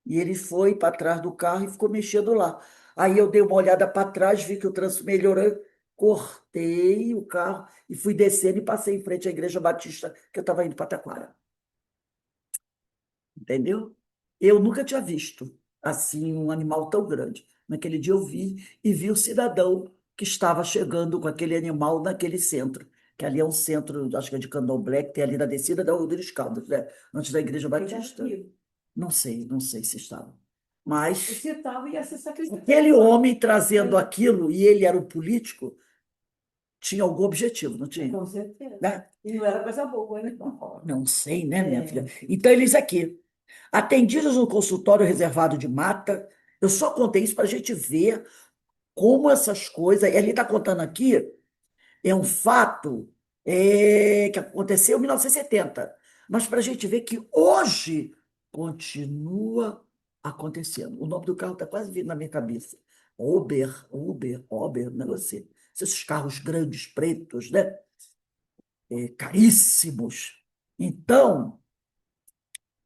Speaker 1: E ele foi para trás do carro e ficou mexendo lá. Aí eu dei uma olhada para trás, vi que o trânsito melhorou, cortei o carro e fui descendo e passei em frente à Igreja Batista, que eu estava indo para Taquara. Entendeu? Eu nunca tinha visto assim um animal tão grande. Naquele dia eu vi e vi o cidadão que estava chegando com aquele animal naquele centro, que ali é um centro, acho que é de Candomblé, que tem ali na descida da Rodrigues Caldas, né? Antes da Igreja
Speaker 3: Quem tá
Speaker 1: Batista.
Speaker 3: vivo.
Speaker 1: Não sei, não sei se estava.
Speaker 3: E
Speaker 1: Mas
Speaker 3: se estava, ia ser sacrificado.
Speaker 1: aquele homem trazendo aquilo, e ele era um político, tinha algum objetivo, não tinha?
Speaker 3: Com certeza.
Speaker 1: Né?
Speaker 3: E não era coisa boa, né?
Speaker 1: Não sei, né, minha
Speaker 3: É.
Speaker 1: filha? Então, eles aqui. Atendidos no consultório reservado de mata, eu só contei isso para a gente ver como essas coisas. E ele está contando aqui, é um fato que aconteceu em 1970, mas para a gente ver que hoje continua acontecendo. O nome do carro está quase vindo na minha cabeça. Uber, um negócio assim. Esses carros grandes, pretos, né? Caríssimos. Então,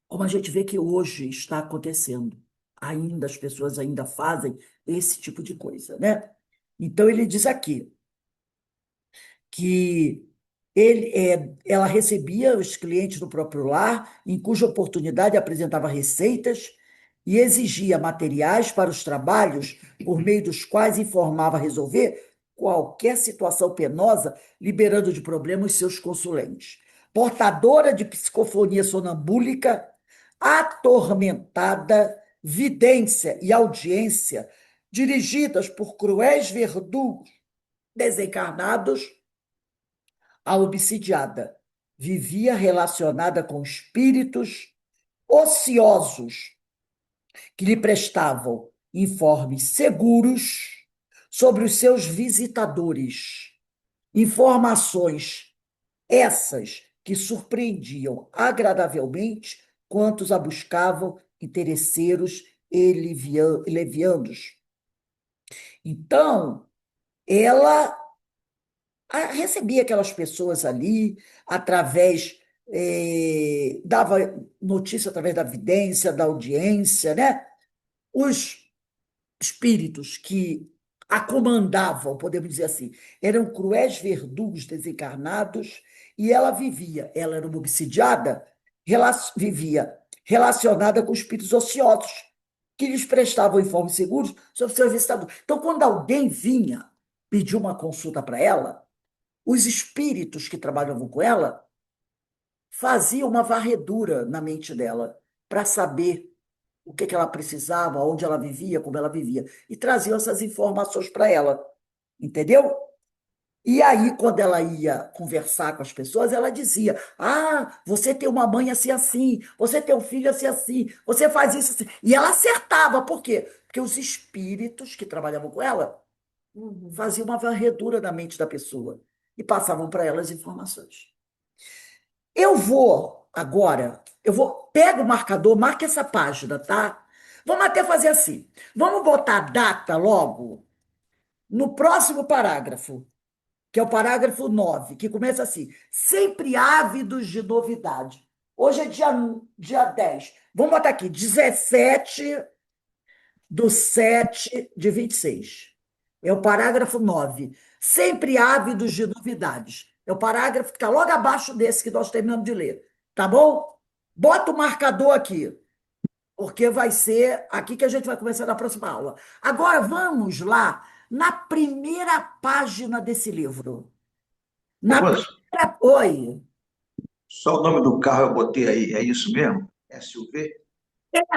Speaker 1: como a gente vê que hoje está acontecendo. Ainda as pessoas ainda fazem esse tipo de coisa, né? Então ele diz aqui que ela recebia os clientes do próprio lar, em cuja oportunidade apresentava receitas e exigia materiais para os trabalhos por meio dos quais informava resolver qualquer situação penosa, liberando de problemas seus consulentes. Portadora de psicofonia sonambúlica, atormentada, vidência e audiência, dirigidas por cruéis verdugos desencarnados, a obsidiada vivia relacionada com espíritos ociosos que lhe prestavam informes seguros sobre os seus visitadores. Informações essas que surpreendiam agradavelmente quantos a buscavam interesseiros e levianos. Então, ela recebia aquelas pessoas ali através, dava notícia através da vidência, da audiência, né? Os espíritos que a comandavam, podemos dizer assim, eram cruéis verdugos desencarnados e ela era uma obsidiada, vivia relacionada com espíritos ociosos, que lhes prestavam informes seguros sobre seus visitadores. Então, quando alguém vinha pedir uma consulta para ela, os espíritos que trabalhavam com ela faziam uma varredura na mente dela para saber o que ela precisava, onde ela vivia, como ela vivia, e traziam essas informações para ela, entendeu? E aí, quando ela ia conversar com as pessoas, ela dizia: Ah, você tem uma mãe assim, assim, você tem um filho assim, assim, você faz isso assim. E ela acertava, por quê? Porque os espíritos que trabalhavam com ela
Speaker 3: Uhum.
Speaker 1: faziam uma varredura na mente da pessoa e passavam para ela as informações. Eu vou agora, pega o marcador, marca essa página, tá? Vamos até fazer assim. Vamos botar a data logo no próximo parágrafo, que é o parágrafo 9, que começa assim: sempre ávidos de novidade. Hoje é dia 10. Vamos botar aqui, 17/7/26. É o parágrafo 9. Sempre ávidos de novidades. É o parágrafo que está logo abaixo desse que nós terminamos de ler. Tá bom? Bota o marcador aqui, porque vai ser aqui que a gente vai começar na próxima aula. Agora vamos lá na primeira página desse livro. Na
Speaker 5: Moço,
Speaker 1: primeira. Oi.
Speaker 5: só o nome do carro eu botei aí, é isso mesmo? SUV?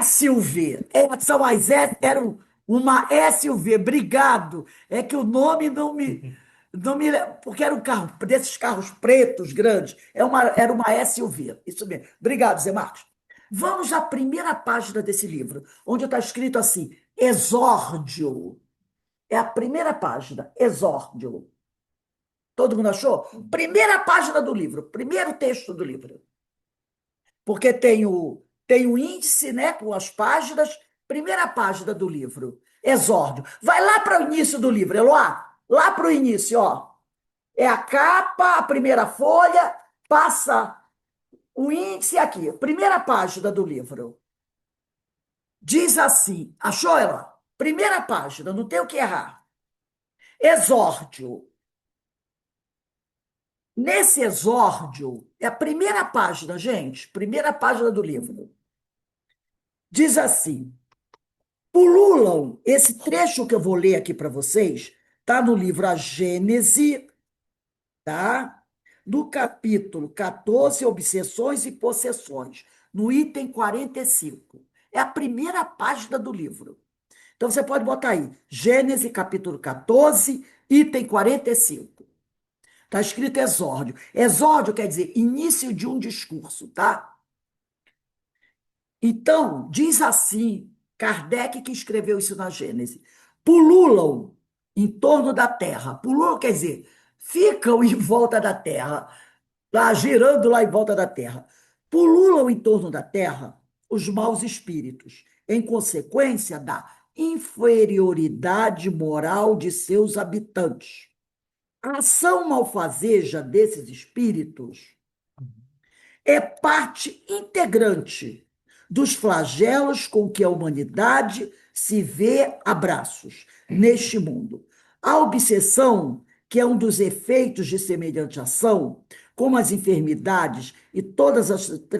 Speaker 1: SUV. São as eram uma SUV. Obrigado. É que o nome não me, porque era um carro desses carros pretos grandes. Era uma SUV. Isso mesmo. Obrigado, Zé Marcos. Vamos à primeira página desse livro, onde está escrito assim: exórdio. É a primeira página, exórdio. Todo mundo achou? Primeira página do livro, primeiro texto do livro. Porque tem o índice, né, com as páginas, primeira página do livro, exórdio. Vai lá para o início do livro, Eloá, lá para o início, ó. É a capa, a primeira folha, passa o índice aqui, primeira página do livro. Diz assim, achou, Eloá? Primeira página, não tem o que errar. Exórdio. Nesse exórdio, é a primeira página, gente, primeira página do livro. Diz assim: pululam, esse trecho que eu vou ler aqui para vocês, está no livro A Gênese, tá? No capítulo 14, Obsessões e Possessões, no item 45. É a primeira página do livro. Então você pode botar aí, Gênese, capítulo 14, item 45. Está escrito exórdio. Exórdio quer dizer início de um discurso, tá? Então, diz assim, Kardec que escreveu isso na Gênese: pululam em torno da Terra. Pululam quer dizer, ficam em volta da Terra, lá, girando lá em volta da Terra. Pululam em torno da Terra os maus espíritos, em consequência da inferioridade moral de seus habitantes. A ação malfazeja desses espíritos é parte integrante dos flagelos com que a humanidade se vê a braços neste mundo. A obsessão, que é um dos efeitos de semelhante ação, como as enfermidades e todas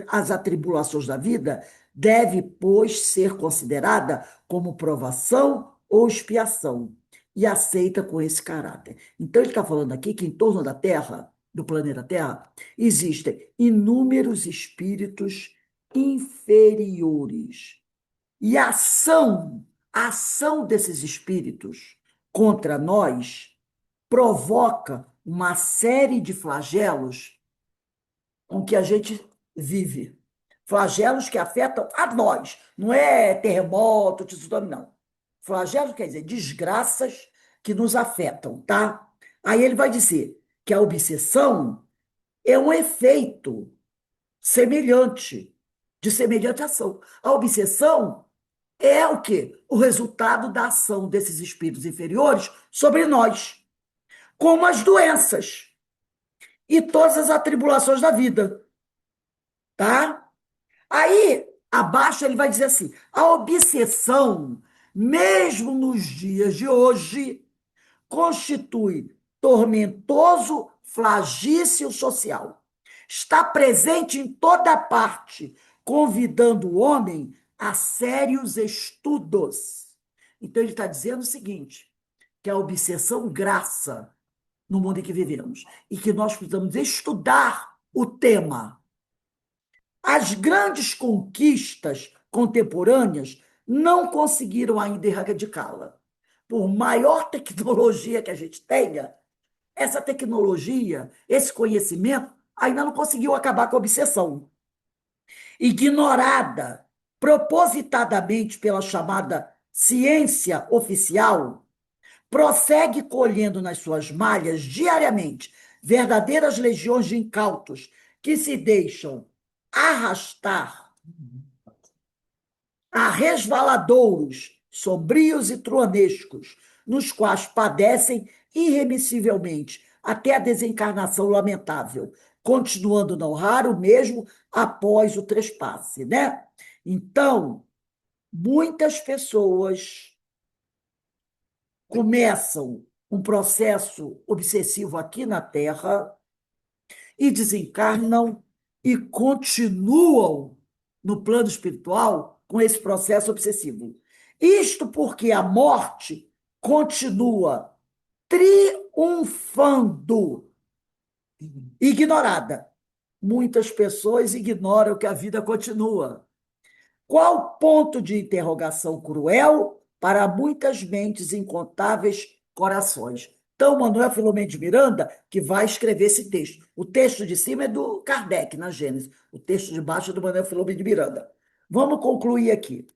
Speaker 1: as atribulações da vida, deve, pois, ser considerada como provação ou expiação e aceita com esse caráter. Então, ele está falando aqui que em torno da Terra, do planeta Terra, existem inúmeros espíritos inferiores. E a ação desses espíritos contra nós provoca uma série de flagelos com que a gente vive. Flagelos que afetam a nós. Não é terremoto, tsunami, não. Flagelos quer dizer desgraças que nos afetam, tá? Aí ele vai dizer que a obsessão é um efeito semelhante, de semelhante ação. A obsessão é o quê? O resultado da ação desses espíritos inferiores sobre nós, como as doenças e todas as atribulações da vida, tá? Aí, abaixo, ele vai dizer assim: a obsessão, mesmo nos dias de hoje, constitui tormentoso flagício social. Está presente em toda parte, convidando o homem a sérios estudos. Então, ele está dizendo o seguinte: que a obsessão graça no mundo em que vivemos e que nós precisamos estudar o tema. As grandes conquistas contemporâneas não conseguiram ainda erradicá-la. Por maior tecnologia que a gente tenha, essa tecnologia, esse conhecimento, ainda não conseguiu acabar com a obsessão. Ignorada propositadamente pela chamada ciência oficial, prossegue colhendo nas suas malhas diariamente verdadeiras legiões de incautos que se deixam arrastar a resvaladouros sombrios e tronescos, nos quais padecem irremissivelmente até a desencarnação lamentável, continuando não raro mesmo após o trespasse, né? Então, muitas pessoas começam um processo obsessivo aqui na Terra e desencarnam e continuam no plano espiritual com esse processo obsessivo. Isto porque a morte continua triunfando, ignorada. Muitas pessoas ignoram que a vida continua. Qual ponto de interrogação cruel para muitas mentes incontáveis corações? Então, Manuel Filomeno de Miranda, que vai escrever esse texto. O texto de cima é do Kardec, na Gênesis. O texto de baixo é do Manuel Filomeno de Miranda. Vamos concluir aqui.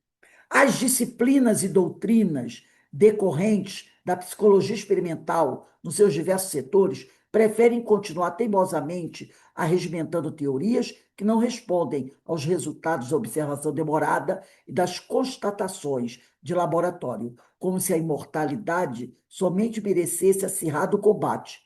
Speaker 1: As disciplinas e doutrinas decorrentes da psicologia experimental nos seus diversos setores preferem continuar teimosamente arregimentando teorias que não respondem aos resultados da observação demorada e das constatações de laboratório, como se a imortalidade somente merecesse acirrado combate,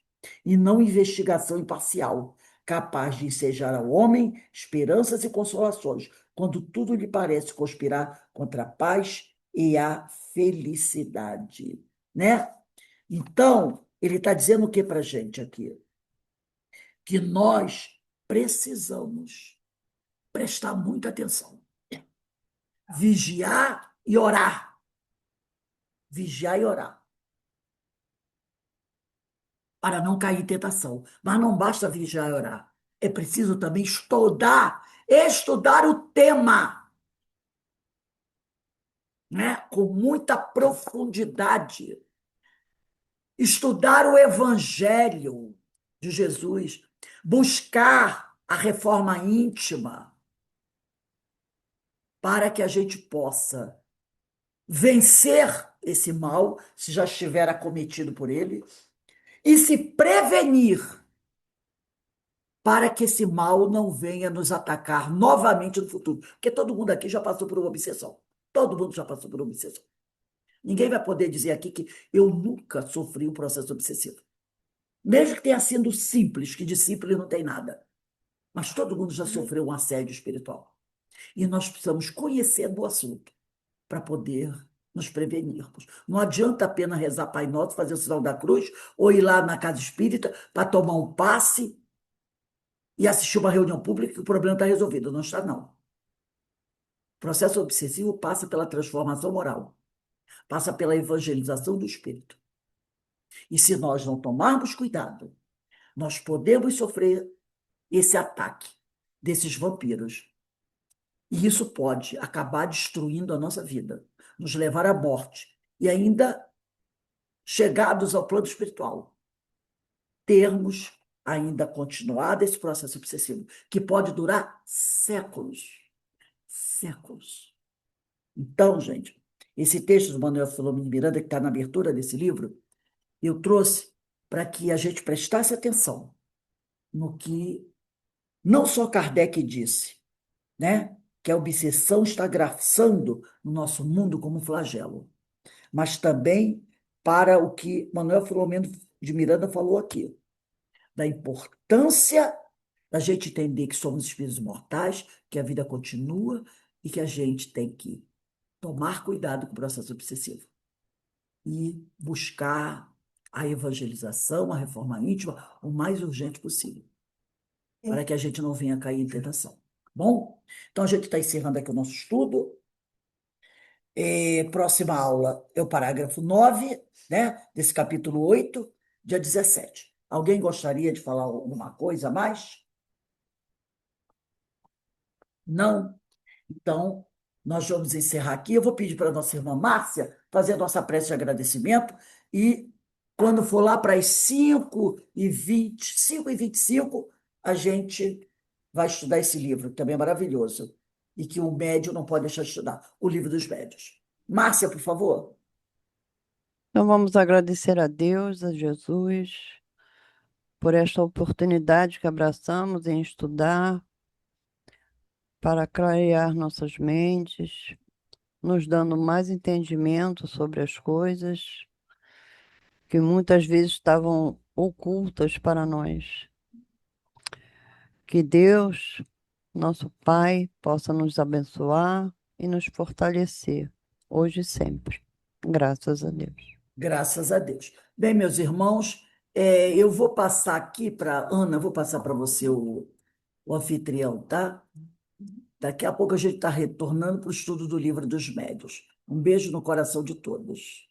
Speaker 1: e não investigação imparcial, capaz de ensejar ao homem esperanças e consolações, quando tudo lhe parece conspirar contra a paz e a felicidade, né? Então, ele está dizendo o que para a gente aqui? Que nós precisamos prestar muita atenção. Vigiar e orar. Vigiar e orar. Para não cair em tentação. Mas não basta vigiar e orar. É preciso também estudar o tema, né? Com muita profundidade. Estudar o Evangelho de Jesus, buscar a reforma íntima, para que a gente possa vencer esse mal, se já estiver acometido por ele, e se prevenir para que esse mal não venha nos atacar novamente no futuro. Porque todo mundo aqui já passou por uma obsessão. Todo mundo já passou por uma obsessão. Ninguém vai poder dizer aqui que eu nunca sofri um processo obsessivo. Mesmo que tenha sido simples, que de simples não tem nada. Mas todo mundo já sofreu um assédio espiritual. E nós precisamos conhecer do assunto para poder nos prevenirmos. Não adianta apenas rezar Pai Nosso, fazer o sinal da cruz, ou ir lá na casa espírita para tomar um passe e assistir uma reunião pública que o problema está resolvido. Não está, não. O processo obsessivo passa pela transformação moral, passa pela evangelização do espírito. E se nós não tomarmos cuidado, nós podemos sofrer esse ataque desses vampiros. E isso pode acabar destruindo a nossa vida, nos levar à morte e ainda, chegados ao plano espiritual, termos ainda continuado esse processo obsessivo, que pode durar séculos. Séculos. Então, gente, Esse texto do Manuel Filomeno de Miranda, que está na abertura desse livro, eu trouxe para que a gente prestasse atenção no que não só Kardec disse, né? Que a obsessão está graçando no nosso mundo como um flagelo, mas também para o que Manuel Filomeno de Miranda falou aqui, da importância da gente entender que somos espíritos mortais, que a vida continua e que a gente tem que tomar cuidado com o processo obsessivo e buscar a evangelização, a reforma íntima, o mais urgente possível, para que a gente não venha cair em tentação. Bom? Então, a gente está encerrando aqui o nosso estudo. Próxima aula é o parágrafo 9, né, desse capítulo 8, dia 17. Alguém gostaria de falar alguma coisa a mais? Não? Então, nós vamos encerrar aqui. Eu vou pedir para a nossa irmã Márcia fazer a nossa prece de agradecimento e, quando for lá para as 5h20, 5h25, a gente vai estudar esse livro, que também é maravilhoso, e que o médium não pode deixar de estudar, o livro dos médiuns. Márcia, por favor.
Speaker 2: Então vamos agradecer a Deus, a Jesus, por esta oportunidade que abraçamos em estudar, para clarear nossas mentes, nos dando mais entendimento sobre as coisas que muitas vezes estavam ocultas para nós. Que Deus, nosso Pai, possa nos abençoar e nos fortalecer, hoje e sempre. Graças a Deus.
Speaker 1: Graças a Deus. Bem, meus irmãos, eu vou passar aqui para Ana, vou passar para você o anfitrião, tá? Daqui a pouco a gente está retornando para o estudo do Livro dos Médiuns. Um beijo no coração de todos.